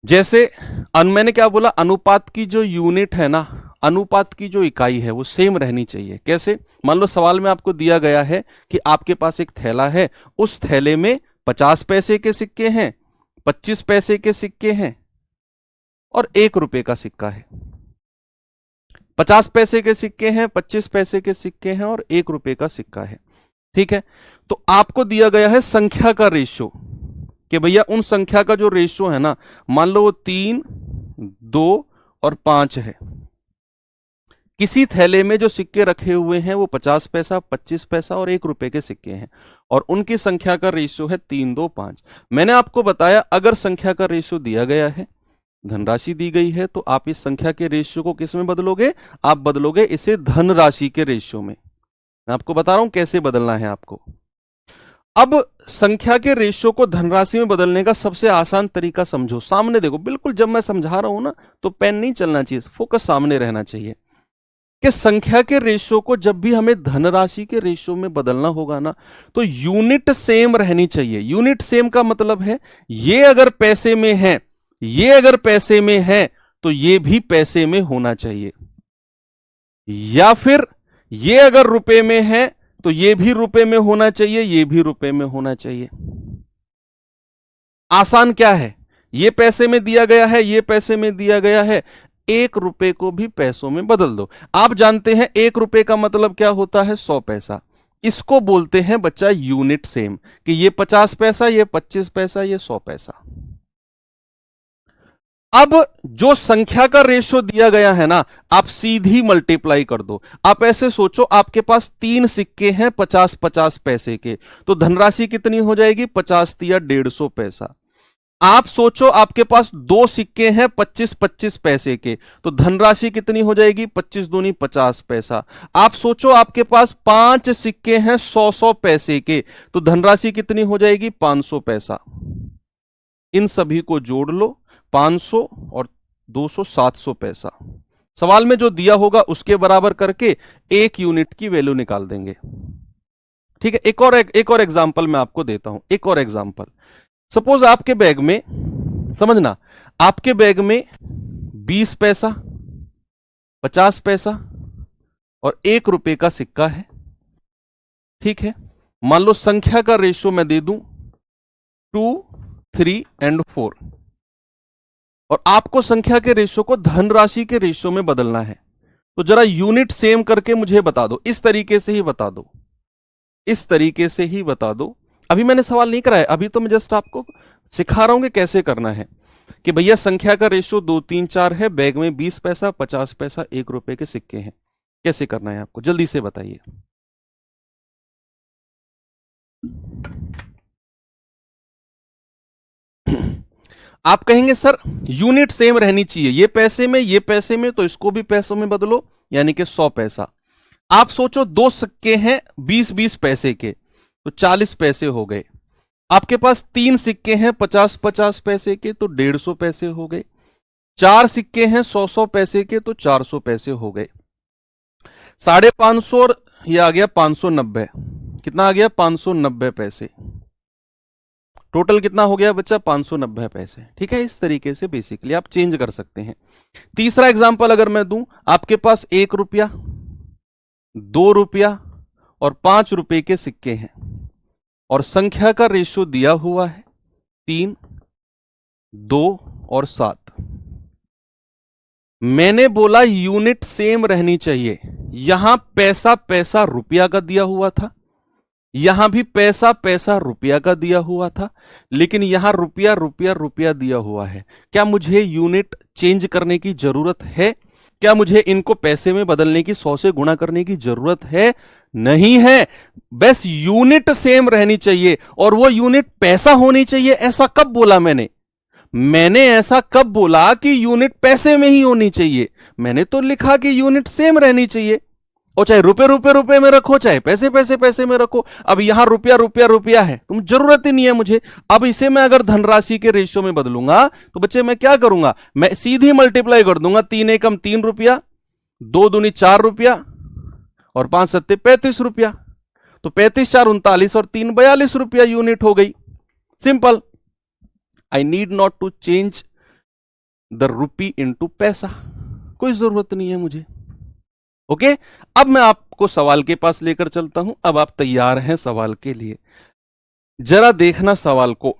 जैसे मैंने क्या बोला? अनुपात की जो यूनिट है ना, अनुपात की जो इकाई है वो सेम रहनी चाहिए। कैसे? मान लो सवाल में आपको दिया गया है कि आपके पास एक थैला है, उस थैले में 50 पैसे के सिक्के हैं, 25 पैसे के सिक्के हैं और 1 रुपए का सिक्का है। 50 पैसे के सिक्के हैं, 25 पैसे के सिक्के हैं और 1 रुपए का सिक्का है। ठीक है, तो आपको दिया गया है संख्या का रेशियो कि भैया उन संख्या का जो रेशियो है ना, मान लो वो 3 2 और 5 है। किसी थैले में जो सिक्के रखे हुए हैं वो 50 पैसा, 25 पैसा और 1 रुपए के सिक्के हैं और उनकी संख्या का रेशियो है 3, 2, 5। मैंने आपको बताया अगर संख्या का रेशियो दिया गया है, धनराशि दी गई है, तो आप इस संख्या के रेशियो को किस में बदलोगे? आप बदलोगे इसे धनराशि के रेशियो में। मैं आपको बता रहा हूं कैसे बदलना है आपको। अब संख्या के रेशियो को धनराशि में बदलने का सबसे आसान तरीका समझो। सामने देखो, बिल्कुल जब मैं समझा रहा हूं ना तो पेन नहीं चलना चाहिए, फोकस सामने रहना चाहिए। कि संख्या के रेशियो को जब भी हमें धनराशि के रेशियो में बदलना होगा ना, तो यूनिट सेम रहनी चाहिए। यूनिट सेम का मतलब है ये अगर पैसे में है, ये अगर पैसे में है तो ये भी पैसे में होना चाहिए, या फिर ये अगर रुपए में है तो ये भी रुपए में होना चाहिए, ये भी रुपए में होना चाहिए। आसान क्या है, ये पैसे में दिया गया है, ये पैसे में दिया गया है, 1 रुपए को भी पैसों में बदल दो। आप जानते हैं 1 रुपए का मतलब क्या होता है? 100 पैसा। इसको बोलते हैं बच्चा यूनिट सेम, कि ये 50 पैसा, ये 25 पैसा, ये 100 पैसा। अब जो संख्या का रेशियो दिया गया है ना, आप सीधी मल्टीप्लाई कर दो। आप ऐसे सोचो, आपके पास 3 सिक्के हैं 50-50 पैसे के, तो धनराशि कितनी हो जाएगी? 50 या 150 पैसा। आप सोचो आपके पास 2 सिक्के हैं 25-25 पैसे के, तो धनराशि कितनी हो जाएगी? 25 दूनी 50 पैसा। आप सोचो आपके पास 5 सिक्के हैं 100-100 पैसे के, तो धनराशि कितनी हो जाएगी? 500 पैसा। इन सभी को जोड़ लो, 500 और 200, 700 पैसा। सवाल में जो दिया होगा उसके बराबर करके 1 यूनिट की वैल्यू निकाल देंगे। ठीक है, एक और एग्जांपल मैं आपको देता हूं। एक और एग्जांपल, सपोज आपके बैग में, समझना, आपके बैग में 20 पैसा, 50 पैसा और 1 रुपए का सिक्का है। ठीक है, मान लो संख्या का रेशियो मैं दे दूं 2, 3 और 4, और आपको संख्या के रेशियो को धनराशि के रेशियो में बदलना है। तो जरा यूनिट सेम करके मुझे बता दो, इस तरीके से ही बता दो, इस तरीके से ही बता दो। अभी मैंने सवाल नहीं कराया, अभी तो मैं जस्ट आपको सिखा रहा हूं कि कैसे करना है। कि भैया संख्या का रेशियो 2, 3, 4 है, बैग में 20 पैसा, 50 पैसा, 1 रुपए के सिक्के हैं। कैसे करना है आपको, जल्दी से बताइए। आप कहेंगे सर यूनिट सेम रहनी चाहिए, ये पैसे में, ये पैसे में, तो इसको भी पैसों में बदलो, यानी कि 100 पैसा। आप सोचो 2 सिक्के हैं 20-20 पैसे के, तो 40 पैसे हो गए। आपके पास 3 सिक्के हैं 50-50 पैसे के, तो 150 पैसे हो गए। 4 सिक्के हैं 100-100 पैसे के, तो 400 पैसे हो गए। 550 और ये आ गया 590, कितना आ गया? 590 पैसे। टोटल कितना हो गया बच्चा? 590 पैसे। ठीक है, इस तरीके से बेसिकली आप चेंज कर सकते हैं। तीसरा एग्जांपल अगर मैं दूं, आपके पास 1 रुपया, 2 रुपया और 5 रुपए के सिक्के हैं और संख्या का रेशियो दिया हुआ है 3, 2 और 7। मैंने बोला यूनिट सेम रहनी चाहिए। यहां पैसा पैसा रुपया का दिया हुआ था, यहां भी पैसा पैसा रुपया का दिया हुआ था, लेकिन यहां रुपया रुपया रुपया दिया हुआ है। क्या मुझे यूनिट चेंज करने की जरूरत है? क्या मुझे इनको पैसे में बदलने की, 100 से गुणा करने की जरूरत है? नहीं है। बस यूनिट सेम रहनी चाहिए, और वो यूनिट पैसा होनी चाहिए। ऐसा कब बोला मैंने? मैंने ऐसा कब बोला कि यूनिट पैसे में ही होनी चाहिए? मैंने तो लिखा कि यूनिट सेम रहनी चाहिए, और चाहे रुपए रुपए रुपए में रखो, चाहे पैसे पैसे पैसे में रखो। अब यहां रुपया रुपया रुपया है, तुम जरूरत ही नहीं है मुझे। अब इसे मैं अगर धनराशि के रेशियो में बदलूंगा तो बच्चे मैं क्या करूंगा? मैं सीधी मल्टीप्लाई कर दूंगा। 3 एकम 3 रुपया, 2 दूनी 4 रुपया और 5 सत्ते 35 रुपया। तो 35 4 39 और 3 42 रुपया यूनिट हो गई। Simple. I need not to change the rupee into paisa, कोई जरूरत नहीं है मुझे। ओके, अब मैं आपको सवाल के पास लेकर चलता हूं। अब आप तैयार हैं सवाल के लिए? जरा देखना सवाल को,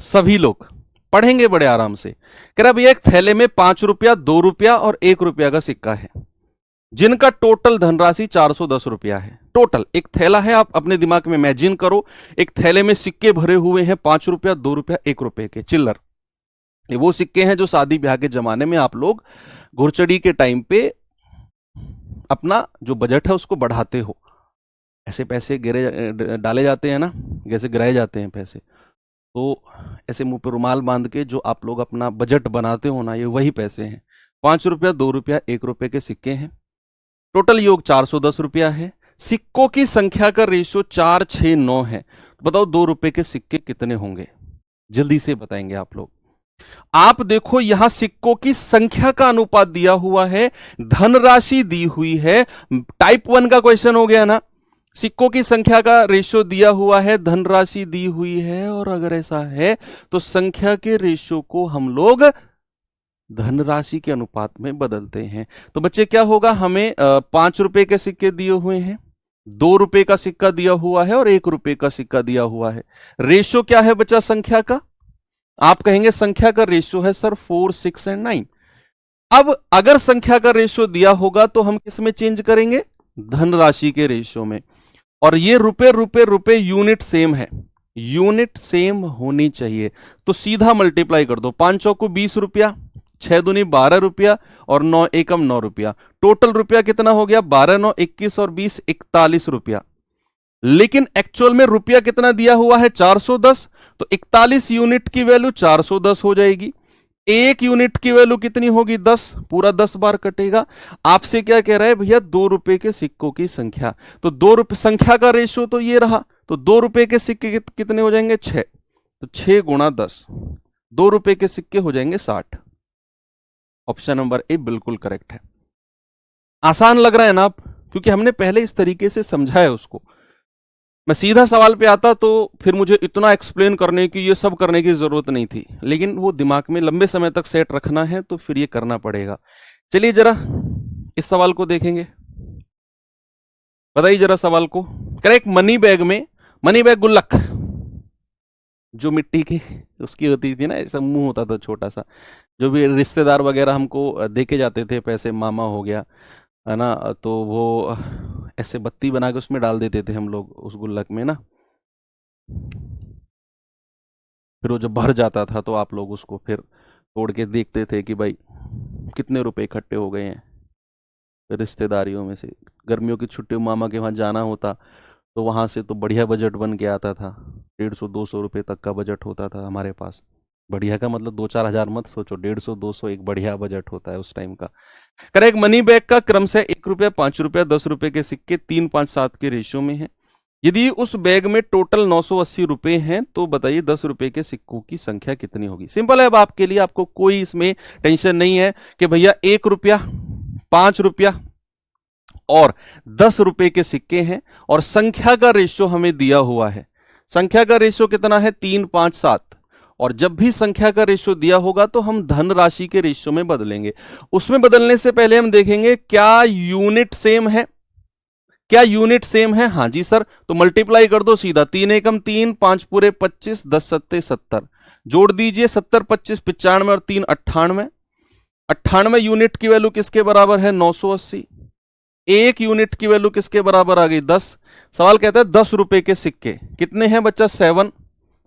सभी लोग पढ़ेंगे बड़े आराम से। कह रहा भैया एक थैले में 5 रुपया, 2 रुपया और 1 रुपया का सिक्का है। जिनका टोटल धनराशि 410 रुपया है। टोटल एक थैला है, आप अपने दिमाग में इमेजिन करो, एक थैले में सिक्के भरे हुए हैं 5 रुपया, 2 रुपया, 1 रुपए के चिल्लर। ये वो सिक्के हैं जो शादी ब्याह के जमाने में आप लोग घुड़चड़ी के टाइम पे अपना जो बजट है उसको बढ़ाते हो। ऐसे पैसे गिरे डाले जाते हैं ना, जैसे गिराए जाते हैं पैसे, तो ऐसे मुंह पे रुमाल बांध के जो आप लोग अपना बजट बनाते हो ना, ये वही पैसे हैं। 5 रुपया, 2 रुपया, 1 रुपए के सिक्के हैं। टोटल योग 410 रुपया है। सिक्कों की संख्या का रेशियो 4, 6, 9 है। बताओ 2 रुपए के सिक्के कितने होंगे? जल्दी से बताएंगे आप लोग। आप देखो यहां सिक्कों की संख्या का अनुपात दिया हुआ है, धनराशि दी हुई है। टाइप 1 का क्वेश्चन हो गया ना। सिक्कों की संख्या का रेशियो दिया हुआ है, धनराशि दी हुई है, और अगर ऐसा है तो संख्या के रेशियो को हम लोग धनराशि के अनुपात में बदलते हैं। तो बच्चे क्या होगा, हमें 5 रुपए के सिक्के दिए हुए हैं, 2 रुपए का सिक्का दिया हुआ है और 1 रुपए का सिक्का दिया हुआ है। रेशियो क्या है बच्चा संख्या का? आप कहेंगे संख्या का रेशियो है सर 4, 6 एंड 9। अब अगर संख्या का रेशियो दिया होगा तो हम किस में चेंज करेंगे? धनराशि के रेशियो में। और ये रुपए रुपए रुपए यूनिट सेम है, यूनिट सेम होनी चाहिए। तो सीधा मल्टीप्लाई कर दो, 5 चौको 20 रुपया, 6 दूनी 12 रुपया और 9 एकम 9 रुपया। टोटल रुपया कितना हो गया? 12, 9, 21 और 20, 41 रुपया। लेकिन एक्चुअल में रुपया कितना दिया हुआ है? 410। तो 41 यूनिट की वैल्यू 410 हो जाएगी। 1 यूनिट की वैल्यू कितनी होगी? 10। पूरा 10 बार कटेगा। आपसे क्या कह रहा है भैया? 2 रुपए के सिक्कों की संख्या। तो 2 रुपए संख्या का रेशियो तो ये रहा, तो 2 रुपए के सिक्के कितने हो जाएंगे? 6। तो 6 गुणा 10, 2 रुपए के सिक्के हो जाएंगे 60। ऑप्शन नंबर ए बिल्कुल करेक्ट है। आसान लग रहा है ना आप? क्योंकि हमने पहले इस तरीके से समझा है उसको। मैं सीधा सवाल पे आता तो फिर मुझे इतना एक्सप्लेन करने की, ये सब करने की जरूरत नहीं थी, लेकिन वो दिमाग में लंबे समय तक सेट रखना है तो फिर ये करना पड़ेगा। चलिए जरा इस सवाल को देखेंगे। बताइए जरा सवाल को। करेक्ट, मनी बैग में, मनी बैग गुल्लक जो मिट्टी की उसकी होती थी ना, ऐसा मुंह होता था छोटा सा, जो भी रिश्तेदार वगैरह हमको दे के जाते थे पैसे, मामा हो गया है ना, तो वो ऐसे बत्ती बना के उसमें डाल देते थे हम लोग उस गुल्लक में ना। फिर वो जब भर जाता था तो आप लोग उसको फिर तोड़ के देखते थे कि भाई कितने रुपए इकट्ठे हो गए हैं रिश्तेदारियों में से। गर्मियों की छुट्टी मामा के वहाँ जाना होता तो वहाँ से तो बढ़िया बजट बन के आता था। 150-200 रुपये तक का बजट होता था हमारे पास। बढ़िया का मतलब 2-4 हज़ार मत सोचो, 150-200 एक बढ़िया बजट होता है उस टाइम का। करेक्ट, मनी बैग का क्रम से 1 रुपया, 5 रुपया, 10 रुपए के सिक्के 3, 5, 7 के रेशियो में है। यदि उस बैग में टोटल 980 रुपए हैं तो बताइए 10 रुपए के सिक्कों की संख्या कितनी होगी? सिंपल है अब आपके लिए, आपको कोई इसमें टेंशन नहीं है कि भैया 1 रुपया, 5 रुपया और 10 रुपए के सिक्के हैं और संख्या का रेशियो हमें दिया हुआ है। संख्या का रेशियो कितना है? 3, 5, 7। और जब भी संख्या का रेशियो दिया होगा तो हम धन राशि के रेशियो में बदलेंगे। उसमें बदलने से पहले हम देखेंगे क्या यूनिट सेम है। क्या यूनिट सेम है? हाँ जी सर। तो मल्टीप्लाई कर दो सीधा, 3 एकम 3, 5 पूरे 25, 10 सत्ते 70। जोड़ दीजिए 70, 25, 95 और 3 98। 98 यूनिट की वैल्यू किसके बराबर है? 980। 1 यूनिट की वैल्यू किसके बराबर आ गई? 10। सवाल कहता है 10 रुपए के सिक्के कितने हैं बच्चा? 7।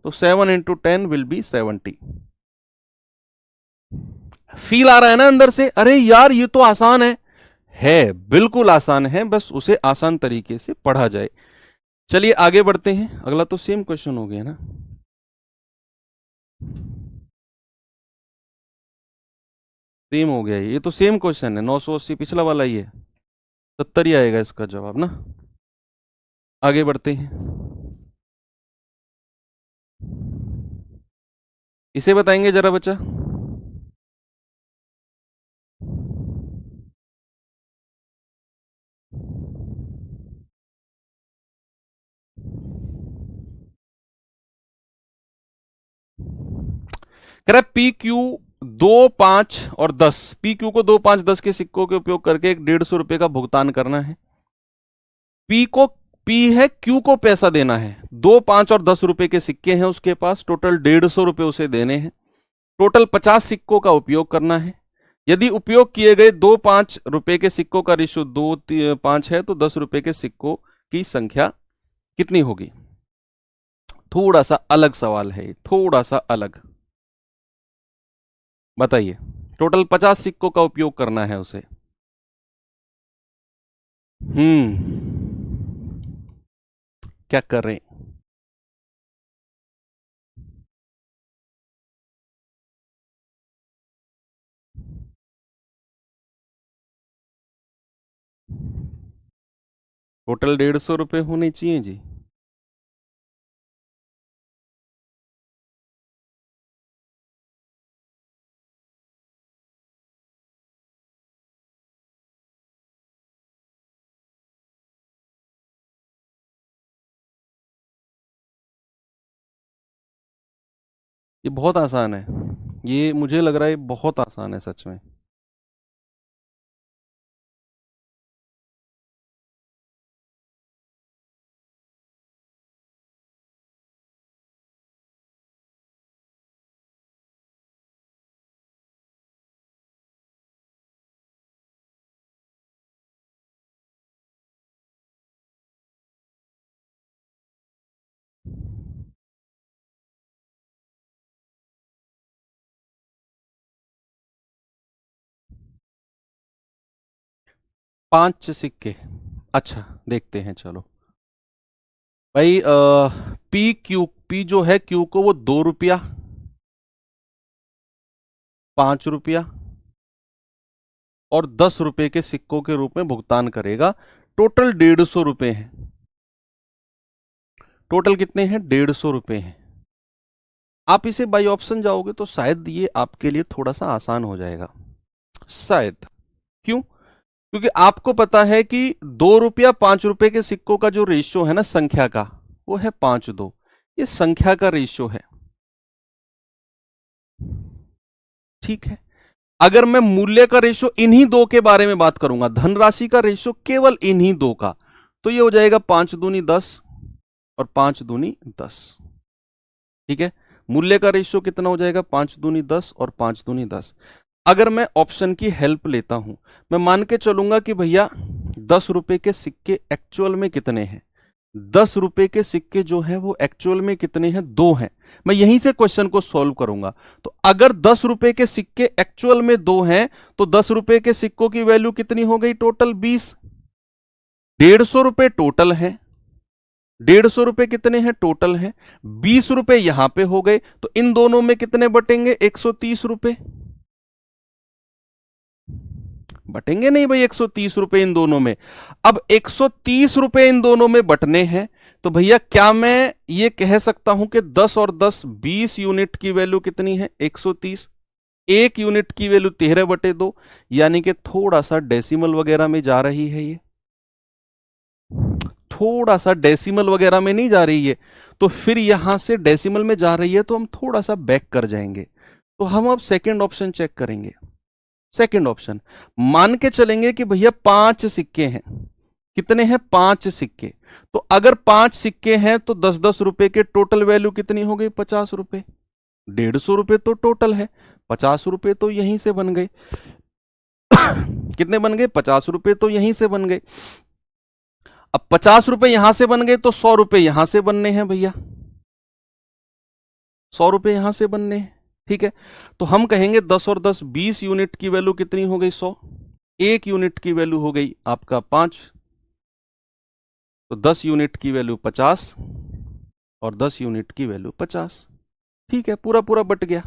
तो 7 इंटू 10 विल बी 70। फील आ रहा है ना अंदर से? अरे यार ये तो आसान है, बिल्कुल आसान है, बस उसे आसान तरीके से पढ़ा जाए। चलिए आगे बढ़ते हैं। अगला तो सेम क्वेश्चन हो गया ना। सेम हो गया, ये तो सेम क्वेश्चन है। 980 पिछला वाला ही है, 70 ही आएगा इसका जवाब ना। आगे बढ़ते हैं। इसे बताएंगे जरा बच्चा। कह रहा है पी क्यू 2, 5 और 10, पी क्यू को 2, 5, 10 के सिक्कों के उपयोग करके एक 150 रुपए का भुगतान करना है। पी है, क्यू को पैसा देना है। 2, 5 और 10 रुपए के सिक्के हैं उसके पास, टोटल 150 रुपए उसे देने हैं। टोटल 50 सिक्कों का उपयोग करना है। यदि उपयोग किए गए 2 5 रुपए के सिक्कों का रेशियो 2 5 है तो 10 रुपए के सिक्कों की संख्या कितनी होगी? थोड़ा सा अलग सवाल है, थोड़ा सा अलग। बताइए, टोटल 50 सिक्कों का उपयोग करना है उसे। क्या कर रहे हैं? टोटल 150 रुपए होने चाहिए जी। ये बहुत आसान है, ये मुझे लग रहा है बहुत आसान है सच में। पांच सिक्के, अच्छा देखते हैं चलो। भाई पी क्यू, पी जो है क्यू को वो 2 रुपया, 5 रुपया और 10 रुपए के सिक्कों के रूप में भुगतान करेगा। टोटल 150 रुपए हैं। टोटल कितने हैं? 150 रुपए हैं। आप इसे बाई ऑप्शन जाओगे तो शायद ये आपके लिए थोड़ा सा आसान हो जाएगा, शायद। क्यों? क्योंकि आपको पता है कि 2 रुपया 5 रुपए के सिक्कों का जो रेशियो है ना संख्या का, वो है 5:2। ये संख्या का रेशियो है, ठीक है। अगर मैं मूल्य का रेशियो इन्हीं दो के बारे में बात करूंगा, धनराशि का रेशियो केवल इन्हीं दो का, तो ये हो जाएगा 5×2 = 10 और 5×2 = 10, ठीक है। मूल्य का रेशियो कितना हो जाएगा? 5×2 = 10 और 5×2 = 10। अगर मैं ऑप्शन की हेल्प लेता हूं, मैं मान के चलूंगा कि भैया 10 रुपए के सिक्के एक्चुअल में कितने हैं। 10 रुपए के सिक्के जो हैं वो एक्चुअल में कितने हैं? 2 हैं। मैं यहीं से क्वेश्चन को सॉल्व करूंगा। तो अगर 10 रुपए के सिक्के एक्चुअल में 2 हैं तो 10 रुपए के सिक्कों की वैल्यू कितनी हो गई? टोटल 20। 150 रुपए टोटल है। 150 रुपए कितने हैं? टोटल है। 20 रुपए यहां पे हो गए, तो इन दोनों में कितने बटेंगे? 130 रुपए। बटेंगे नहीं भाई 130 रुपए इन दोनों में। अब 130 रुपए इन दोनों में बटने हैं, तो भैया क्या मैं ये कह सकता हूं कि 10 और 10 20 यूनिट की वैल्यू कितनी है? 130। 1 यूनिट की वैल्यू 13/2, यानी कि थोड़ा सा डेसिमल वगैरह में जा रही है। ये थोड़ा सा डेसिमल वगैरह में नहीं जा रही है, तो फिर यहां से डेसिमल में जा रही है तो हम थोड़ा सा बैक कर जाएंगे। तो हम अब सेकंड ऑप्शन चेक करेंगे। सेकंड ऑप्शन मान के चलेंगे कि भैया 5 सिक्के हैं। कितने हैं? 5 सिक्के। तो अगर 5 सिक्के हैं तो 10-10 रुपए के टोटल वैल्यू कितनी हो गई? 50 रुपए। 150 रुपए तो टोटल है, 50 रुपए तो यहीं से बन गए। कितने बन गए? 50 रुपए तो यहीं से बन गए। अब 50 रुपए यहां से बन गए तो 100 रुपए यहां से बनने हैं भैया, 100 रुपए यहां से बनने हैं, ठीक है। तो हम कहेंगे 10 और 10 20 यूनिट की वैल्यू कितनी हो गई? 100। 1 यूनिट की वैल्यू हो गई आपका 5, तो 10 यूनिट की वैल्यू 50 और 10 यूनिट की वैल्यू 50, ठीक है। पूरा पूरा बट गया,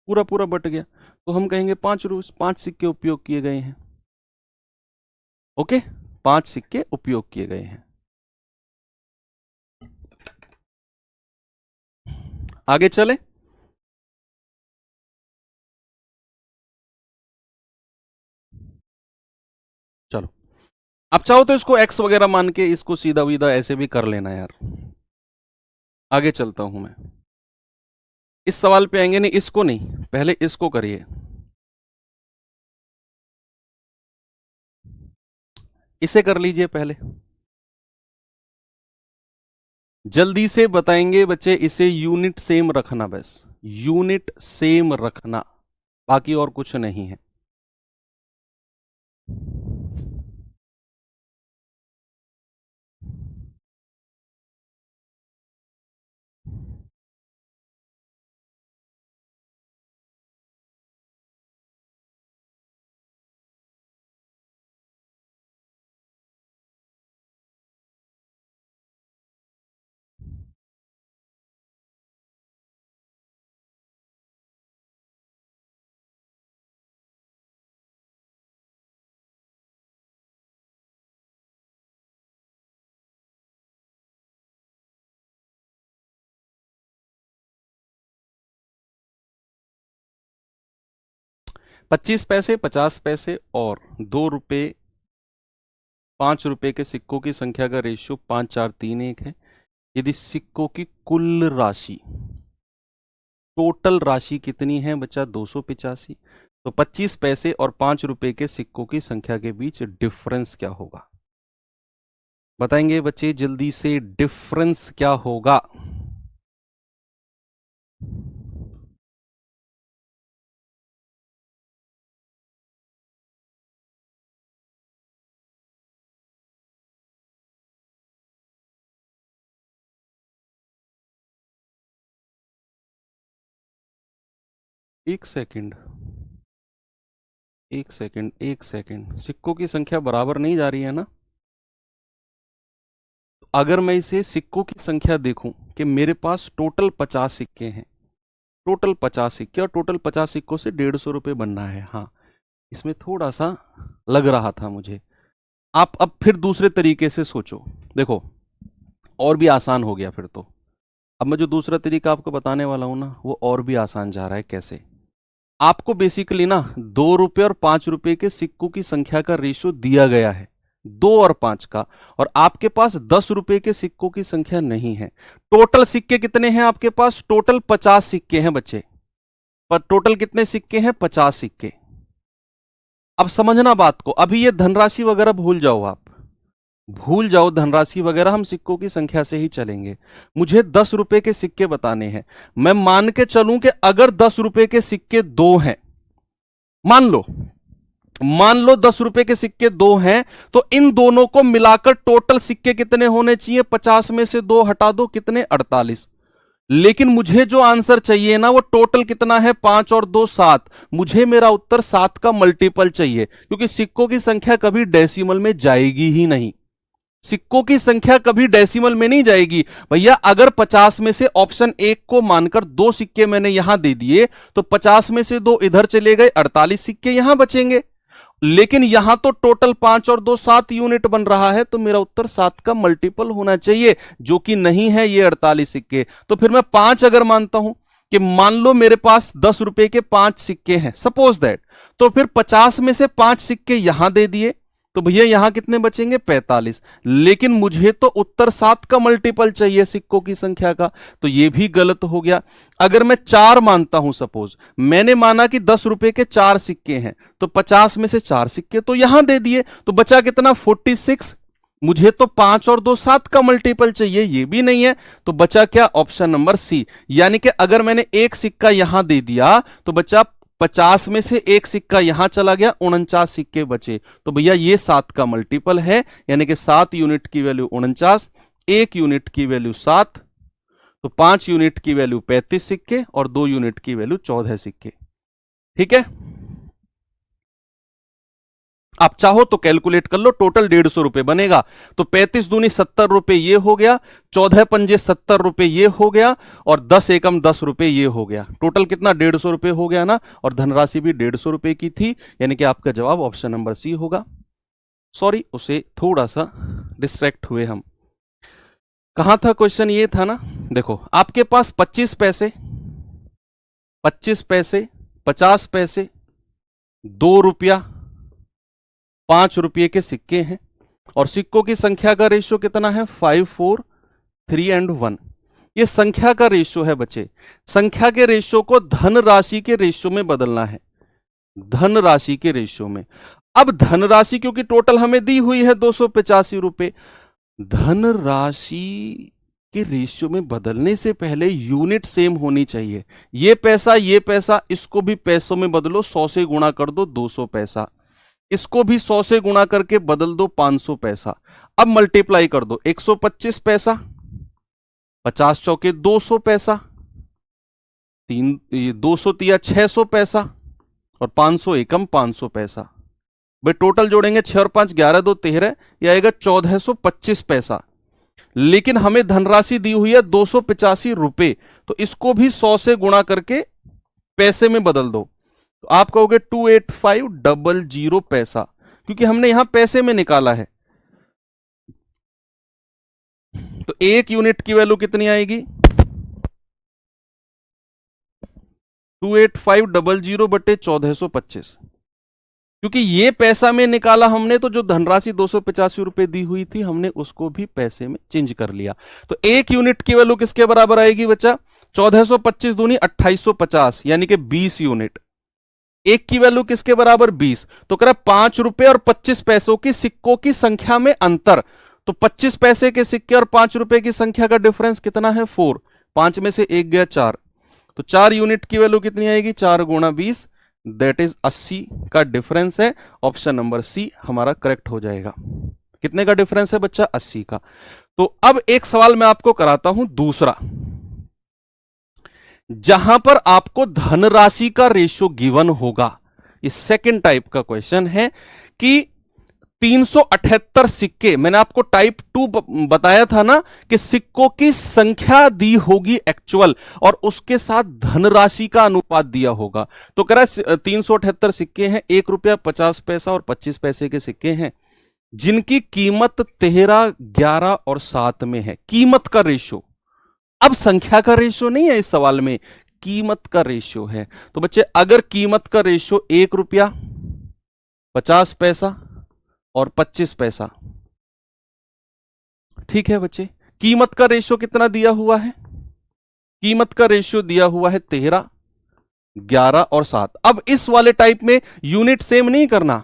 पूरा पूरा बट गया। तो हम कहेंगे 5 सिक्के उपयोग किए गए हैं। ओके, 5 सिक्के उपयोग किए गए हैं। आगे चले। चलो, आप चाहो तो इसको एक्स वगैरह मान के इसको सीधा वीधा ऐसे भी कर लेना यार। आगे चलता हूं मैं, इस सवाल पे आएंगे। नहीं, इसको नहीं, पहले इसको करिए। इसे कर लीजिए पहले, जल्दी से बताएंगे बच्चे। इसे यूनिट सेम रखना बस, यूनिट सेम रखना, बाकी और कुछ नहीं है। पच्चीस पैसे, 50 पैसे और 2 रुपए, 5 रुपए के सिक्कों की संख्या का रेशियो 5431 है। यदि सिक्कों की कुल राशि, टोटल राशि कितनी है बच्चा? 285। तो 25 पैसे और 5 रुपए के सिक्कों की संख्या के बीच डिफरेंस क्या होगा? बताएंगे बच्चे जल्दी से, डिफरेंस क्या होगा? एक सेकंड, एक सेकंड, एक सेकंड, सिक्कों की संख्या बराबर नहीं जा रही है ना? अगर मैं इसे सिक्कों की संख्या देखूं कि मेरे पास टोटल 50 सिक्के हैं, टोटल 50 सिक्के, और टोटल 50 सिक्कों से 150 रुपये बनना है। हाँ, इसमें थोड़ा सा लग रहा था मुझे। आप अब फिर दूसरे तरीके से सोचो, देखो और भी आसान हो गया फिर तो। अब मैं जो दूसरा तरीका आपको बताने वाला हूं ना, वो और भी आसान जा रहा है। कैसे? आपको बेसिकली ना 2 रुपए और 5 रुपए के सिक्कों की संख्या का रेशियो दिया गया है, 2 और 5 का, और आपके पास 10 रुपए के सिक्कों की संख्या नहीं है। टोटल सिक्के कितने हैं आपके पास? टोटल 50 सिक्के हैं बच्चे, पर टोटल कितने सिक्के हैं? 50 सिक्के। अब समझना बात को, अभी ये धनराशि वगैरह भूल जाओ, आप भूल जाओ धनराशि वगैरह, हम सिक्कों की संख्या से ही चलेंगे। मुझे 10 रुपए के सिक्के बताने हैं। मैं मान के चलूं कि अगर 10 रुपए के सिक्के 2 हैं, मान लो 10 रुपए के सिक्के 2 हैं, तो इन दोनों को मिलाकर टोटल सिक्के कितने होने चाहिए? 50 में से 2 हटा दो, कितने? 48। लेकिन मुझे जो आंसर चाहिए ना, वो टोटल कितना है? 5 और 2 7। मुझे मेरा उत्तर 7 का मल्टीपल चाहिए, क्योंकि सिक्कों की संख्या कभी डेसिमल में जाएगी ही नहीं। सिक्कों की संख्या कभी डेसिमल में नहीं जाएगी भैया। अगर 50 में से ऑप्शन 1 को मानकर 2 सिक्के मैंने यहां दे दिए, तो 50 में से 2 इधर चले गए, 48 सिक्के यहां बचेंगे। लेकिन यहां तो टोटल 5 और 2 7 यूनिट बन रहा है, तो मेरा उत्तर 7 का मल्टीपल होना चाहिए, जो कि नहीं है ये 48 सिक्के। तो फिर मैं 5 अगर मानता हूं कि मान लो मेरे पास 10 रुपए के 5 सिक्के हैं, सपोज दैट, तो फिर 50 में से 5 सिक्के यहां दे दिए, तो भैया यहां कितने बचेंगे? 45। लेकिन मुझे तो उत्तर 7 का मल्टीपल चाहिए सिक्कों की संख्या का, तो यह भी गलत हो गया। अगर मैं 4 मानता हूं, सपोज मैंने माना कि 10 रुपए के 4 सिक्के हैं, तो 50 में से 4 सिक्के तो यहां दे दिए, तो बचा कितना? 46। मुझे तो 5 और 2 7 का मल्टीपल चाहिए, ये भी नहीं है, तो बचा क्या? Option number C. यानी कि अगर मैंने एक सिक्का यहां दे दिया, तो बचा 50 में से एक सिक्का यहां चला गया, 49 सिक्के बचे। तो भैया ये 7 का मल्टीपल है, यानी कि 7 यूनिट की वैल्यू 49, 1 यूनिट की वैल्यू 7, तो 5 यूनिट की वैल्यू 35 सिक्के और 2 यूनिट की वैल्यू 14 सिक्के। ठीक है, आप चाहो तो कैलकुलेट कर लो, टोटल 150 रुपए बनेगा। तो 35 दूनी 70 रुपए ये हो गया, 14 पंजे 70 रुपए ये हो गया, और 10 एकम 10 रुपए ये हो गया। टोटल कितना? 150 रुपए हो गया ना, और धनराशि भी 150 रुपए की थी, यानी कि आपका जवाब ऑप्शन नंबर सी होगा। सॉरी, उसे थोड़ा सा डिस्ट्रैक्ट हुए हम। कहां था क्वेश्चन? ये था ना, देखो आपके पास 25 पैसे, 25 पैसे, 50 पैसे, 2 रुपया, 5 रुपये के सिक्के हैं, और सिक्कों की संख्या का रेशियो कितना है? 5 4 3 एंड 1। ये संख्या का रेशियो है बच्चे। संख्या के रेशियो को धन राशि के रेशियो में बदलना है, धन राशि के रेशियो में। अब धन राशि क्योंकि टोटल हमें दी हुई है 285 रुपए, धन राशि कि रेशियो में बदलने से पहले यूनिट सेम होनी चाहिए। ये पैसा इसको भी पैसों में बदलो, 100 से गुणा कर दो 200 पैसा, इसको भी 100 से गुणा करके बदल दो 500 पैसा। अब मल्टीप्लाई कर दो, 125 पैसा, 50 चौके 200 पैसा, 200 तिया 600 पैसा और 500 एकम 500 पैसा। भाई टोटल जोड़ेंगे 6 और 5 11 2 13, यह आएगा 1425 पैसा। लेकिन हमें धनराशि दी हुई है 285 रुपए, तो इसको भी 100 से गुणा करके पैसे में बदल दो, तो आप कहोगे 28500 पैसा, क्योंकि हमने यहां पैसे में निकाला है। तो एक यूनिट की वैल्यू कितनी आएगी? 28500 बटे 1425, क्योंकि ये पैसा में निकाला हमने, तो जो धनराशि 285 रुपए दी हुई थी हमने उसको भी पैसे में चेंज कर लिया। तो एक यूनिट की वैल्यू किसके बराबर आएगी बच्चा? 1425 दूनी 2850, यानी कि 20 यूनिट। एक की वैल्यू किसके बराबर? 20। तो कह रहा 5 रुपए और 25 पैसों की सिक्कों की संख्या में अंतर, तो 25 पैसे के सिक्के और 5 रुपए की संख्या का डिफरेंस कितना है? 4। 5 में से 1 गया 4, तो 4 यूनिट की वैल्यू कितनी आएगी? 4 गुणा 20, दैट इज 80 का डिफरेंस है। ऑप्शन नंबर सी हमारा करेक्ट हो जाएगा। कितने का डिफरेंस है बच्चा? 80 का। तो अब एक सवाल मैं आपको कराता हूं दूसरा, जहां पर आपको धनराशि का रेशियो गिवन होगा। ये सेकंड टाइप का क्वेश्चन है कि 378 सिक्के, मैंने आपको टाइप 2 बताया था ना कि सिक्कों की संख्या दी होगी एक्चुअल, और उसके साथ धनराशि का अनुपात दिया होगा। तो कह रहा है 378 सिक्के हैं, 1 रुपया 50 पैसा और 25 पैसे के सिक्के हैं, जिनकी कीमत 13, 11 और 7 में है। कीमत का रेशियो, अब संख्या का रेशियो नहीं है इस सवाल में, कीमत का रेशियो है। तो बच्चे अगर कीमत का रेशियो 1 रुपया 50 पैसा और 25 पैसा, ठीक है बच्चे, कीमत का रेशियो कितना दिया हुआ है? कीमत का रेशियो दिया हुआ है 13, 11 और 7। अब इस वाले टाइप में यूनिट सेम नहीं करना,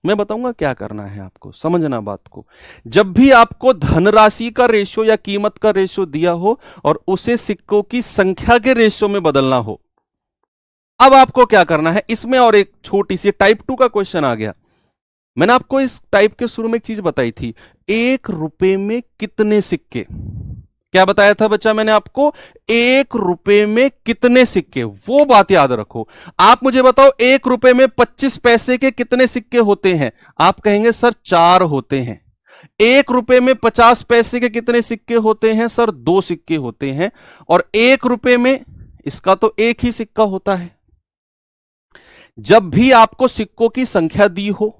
मैं बताऊंगा क्या करना है आपको, समझना बात को। जब भी आपको धनराशि का रेशियो या कीमत का रेशियो दिया हो और उसे सिक्कों की संख्या के रेशियो में बदलना हो, अब आपको क्या करना है इसमें। और एक छोटी सी टाइप 2 का क्वेश्चन आ गया। मैंने आपको इस टाइप के शुरू में एक चीज बताई थी, 1 रुपए में कितने सिक्के। क्या बताया था बच्चा मैंने आपको? 1 रुपए में कितने सिक्के, वो बात याद रखो। आप मुझे बताओ 1 रुपए में 25 पैसे के कितने सिक्के होते हैं? आप कहेंगे सर 4 होते हैं। 1 रुपए में 50 पैसे के कितने सिक्के होते हैं? सर 2 सिक्के होते हैं। और 1 रुपए में इसका तो एक ही सिक्का होता है। जब भी आपको सिक्कों की संख्या दी हो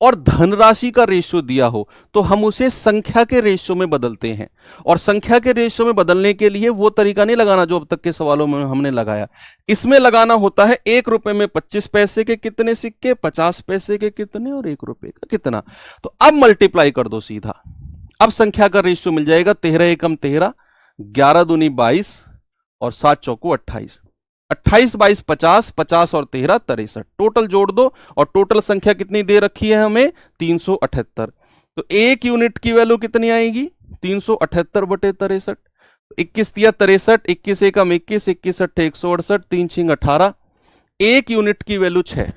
और धनराशि का रेशियो दिया हो, तो हम उसे संख्या के रेशियो में बदलते हैं। और संख्या के रेशियो में बदलने के लिए वो तरीका नहीं लगाना जो अब तक के सवालों में हमने लगाया। इसमें लगाना होता है 1 रुपए में 25 पैसे के कितने सिक्के, 50 पैसे के कितने और 1 रुपए का कितना। तो अब मल्टीप्लाई कर दो सीधा, अब संख्या का रेशियो मिल जाएगा 13 एकम 13, 11 दूनी 22 और 7 चौको 28। 28 22 50, 50 और 13 63। टोटल जोड़ दो और टोटल संख्या कितनी दे रखी है हमें? 378। तो एक यूनिट की वैल्यू कितनी आएगी? 378 बटे 63। 21 दिया 63, 21 एकम 21, 21 अट्ठे 168, 3 छिंग 18। एक यूनिट की वैल्यू 6।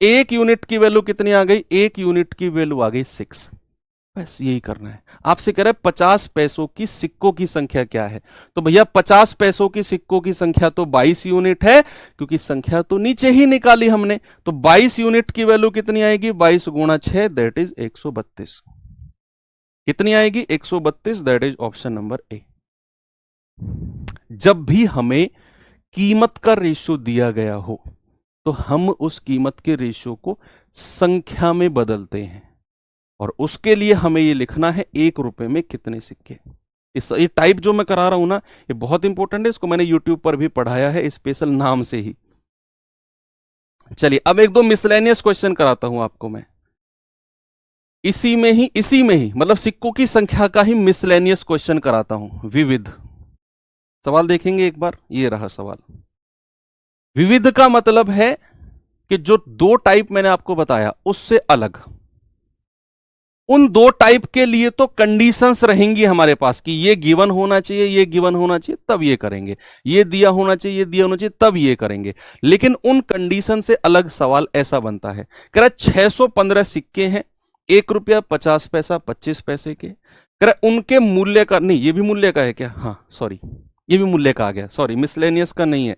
एक यूनिट की वैल्यू कितनी आ गई? एक यूनिट की वैल्यू आ गई 6। बस यही करना है। आपसे कह रहे हैं 50 पैसों की सिक्कों की संख्या क्या है? तो भैया 50 पैसों की सिक्कों की संख्या तो 22 यूनिट है, क्योंकि संख्या तो नीचे ही निकाली हमने। तो 22 यूनिट की वैल्यू कितनी आएगी? 22 गुणा 6, दैट इज 132। कितनी आएगी? 132, that is option number A. जब भी हमें कीमत का रेशियो दिया गया हो, तो हम उस कीमत के रेशियो को संख्या में बदलते हैं, और उसके लिए हमें ये लिखना है 1 रुपए में कितने सिक्के। ये टाइप जो मैं करा रहा हूं ना, ये बहुत इंपॉर्टेंट है। इसको मैंने यूट्यूब पर भी पढ़ाया है स्पेशल नाम से ही। चलिए अब एक दो मिसलेनियस क्वेश्चन कराता हूं आपको मैं, इसी में ही मतलब सिक्कों की संख्या का ही मिसलेनियस क्वेश्चन कराता हूं। विविध सवाल देखेंगे एक बार। ये रहा सवाल। विविध का मतलब है कि जो 2 टाइप मैंने आपको बताया उससे अलग। उन दो टाइप के लिए तो कंडीशंस रहेंगी हमारे पास कि ये गिवन होना चाहिए, ये गिवन होना चाहिए, तब ये करेंगे, ये दिया होना चाहिए, ये दिया होना चाहिए, तब ये करेंगे। लेकिन उन कंडीशन से अलग सवाल ऐसा बनता है, कह रहा 615 सिक्के हैं, 1 रुपया 50 पैसा 25 पैसे के, कह रहा उनके मूल्य का, नहीं ये भी मूल्य का है क्या, हाँ सॉरी ये भी मूल्य का आ गया, सॉरी मिसलेनियस का नहीं है,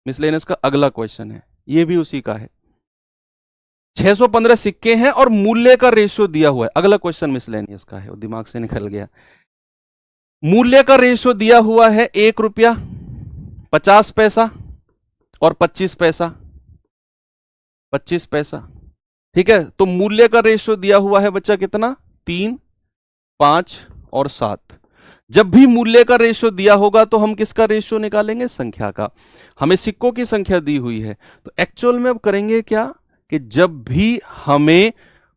मिसलेनियस का अगला क्वेश्चन है, ये भी उसी का है। 615 सिक्के हैं और मूल्य का रेशियो दिया हुआ है, अगला क्वेश्चन मिसलेनियस का है, वो दिमाग से निकल गया। मूल्य का रेशियो दिया हुआ है 1 रुपया 50 पैसा और 25 पैसा, 25 पैसा, ठीक है। तो मूल्य का रेशियो दिया हुआ है बच्चा कितना, 3, 5 और 7। जब भी मूल्य का रेशियो दिया होगा तो हम किसका रेशियो निकालेंगे, संख्या का। हमें सिक्कों की संख्या दी हुई है, तो एक्चुअल में अब करेंगे क्या कि जब भी हमें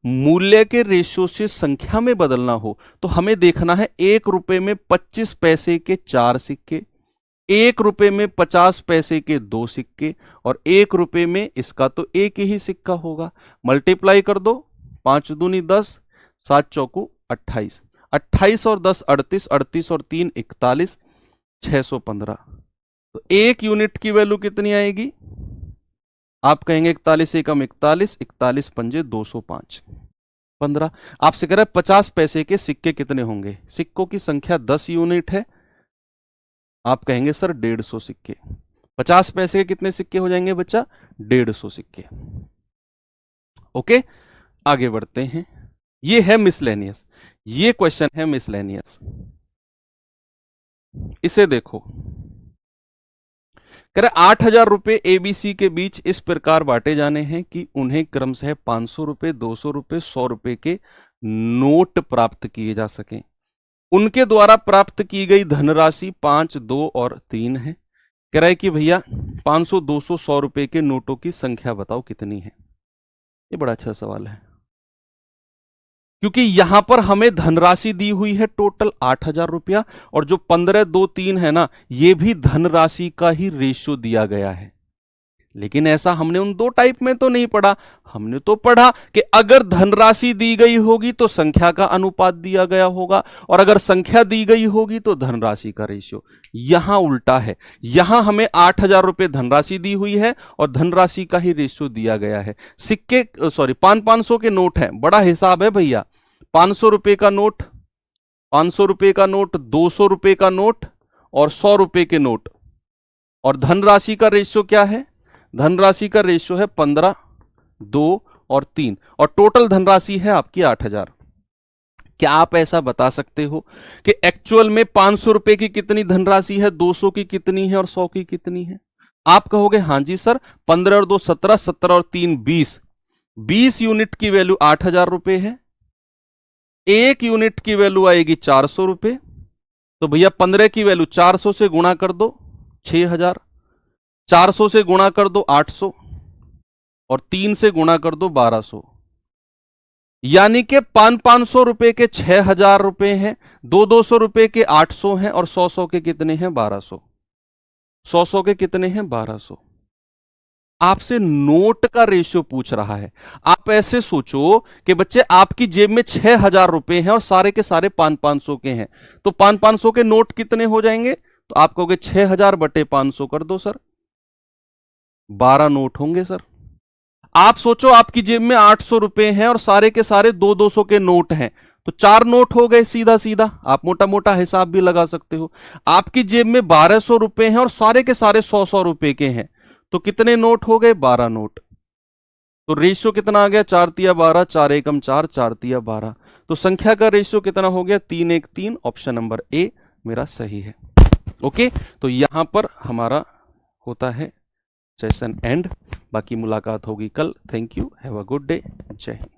मूल्य के रेशियो से संख्या में बदलना हो तो हमें देखना है 1 रुपए में 25 पैसे के 4 सिक्के, 1 रुपए में 50 पैसे के 2 सिक्के और 1 रुपए में इसका तो एक ही सिक्का होगा। मल्टीप्लाई कर दो, 5 दूनी 10, 7 चौकू 28, 28 और 10 38, 38 और 3 41, 615। तो एक यूनिट की वैल्यू कितनी आएगी, आप कहेंगे 41 एकम 41, 41 पंजे 205, 15। आपसे कह रहा है 50 पैसे के सिक्के कितने होंगे, सिक्कों की संख्या 10 यूनिट है, आप कहेंगे सर 150 सिक्के। 50 पैसे के कितने सिक्के हो जाएंगे बच्चा, 150 सिक्के। ओके, आगे बढ़ते हैं। ये है मिसलेनियस, ये क्वेश्चन है मिसलेनियस। इसे देखो, कह रहे 8,000 रुपए एबीसी के बीच इस प्रकार बांटे जाने हैं कि उन्हें क्रमशः 500 रुपए, 200 रुपए, 100 रुपए के नोट प्राप्त किए जा सकें। उनके द्वारा प्राप्त की गई धनराशि 5, 2 और 3 है। कह रहा है कि भैया 500, 200, 100 रुपए के नोटों की संख्या बताओ कितनी है। ये बड़ा अच्छा सवाल है, क्योंकि यहां पर हमें धनराशि दी हुई है टोटल 8,000 रुपया, और जो 15, 2, 3 है ना, ये भी धनराशि का ही रेशियो दिया गया है। लेकिन ऐसा हमने उन दो टाइप में तो नहीं पढ़ा, हमने तो पढ़ा कि अगर धनराशि दी गई होगी तो संख्या का अनुपात दिया गया होगा, और अगर संख्या दी गई होगी तो धनराशि का रेशियो। यहां उल्टा है, यहां हमें 8,000 रुपए धनराशि दी हुई है और धनराशि का ही रेशियो दिया गया है। सिक्के सॉरी 500 के नोट हैं, बड़ा हिसाब है भैया। 500 रुपए का नोट, 500 रुपए का नोट, 200 रुपए का नोट और 100 रुपए के नोट, और धनराशि का रेशियो क्या है, धनराशि का रेशियो है 15, 2 और 3, और टोटल धनराशि है आपकी 8,000। क्या आप ऐसा बता सकते हो कि एक्चुअल में 500 रुपए की कितनी धनराशि है, 200 की कितनी है और 100 की कितनी है? आप कहोगे हां जी सर, 15 और 2 17, 17 और 3 20, 20 यूनिट की वैल्यू 8,000 रुपए है। एक यूनिट की वैल्यू आएगी 400 रुपए, तो भैया 15 की वैल्यू 400 से गुणा कर दो 6,000, 400 से गुणा कर दो 800 और 3 से गुणा कर दो 1200, यानी कि 500 रुपए के 6,000 रुपए हैं, 200 रुपए के 800 हैं और 100 के कितने हैं 1200, 100 के कितने हैं 1200। आपसे नोट का रेशियो पूछ रहा है। आप ऐसे सोचो कि बच्चे आपकी जेब में 6,000 रुपए हैं और सारे के सारे 500 के हैं, तो 500 के नोट कितने हो जाएंगे? तो आप कहोगे 6,000 बटे 500 कर दो सर, 12 नोट होंगे सर। आप सोचो आपकी जेब में 800 रुपए हैं और सारे के सारे 200 के नोट हैं, तो 4 नोट हो गए सीधा सीधा। आप मोटा मोटा हिसाब भी लगा सकते हो। आपकी जेब में 1200 रुपए हैं और सारे के सारे 100 रुपए के हैं, तो कितने नोट हो गए? 12 नोट। तो रेशियो कितना आ गया? 4 तिया 12, 4 एकम 4, 4 तिया 12। तो संख्या का रेशियो कितना हो गया? 3 1 3। ऑप्शन नंबर ए मेरा सही है। ओके, तो यहां पर हमारा होता है सेशन एंड। बाकी मुलाकात होगी कल। Thank you, have a good day, जय हिंद।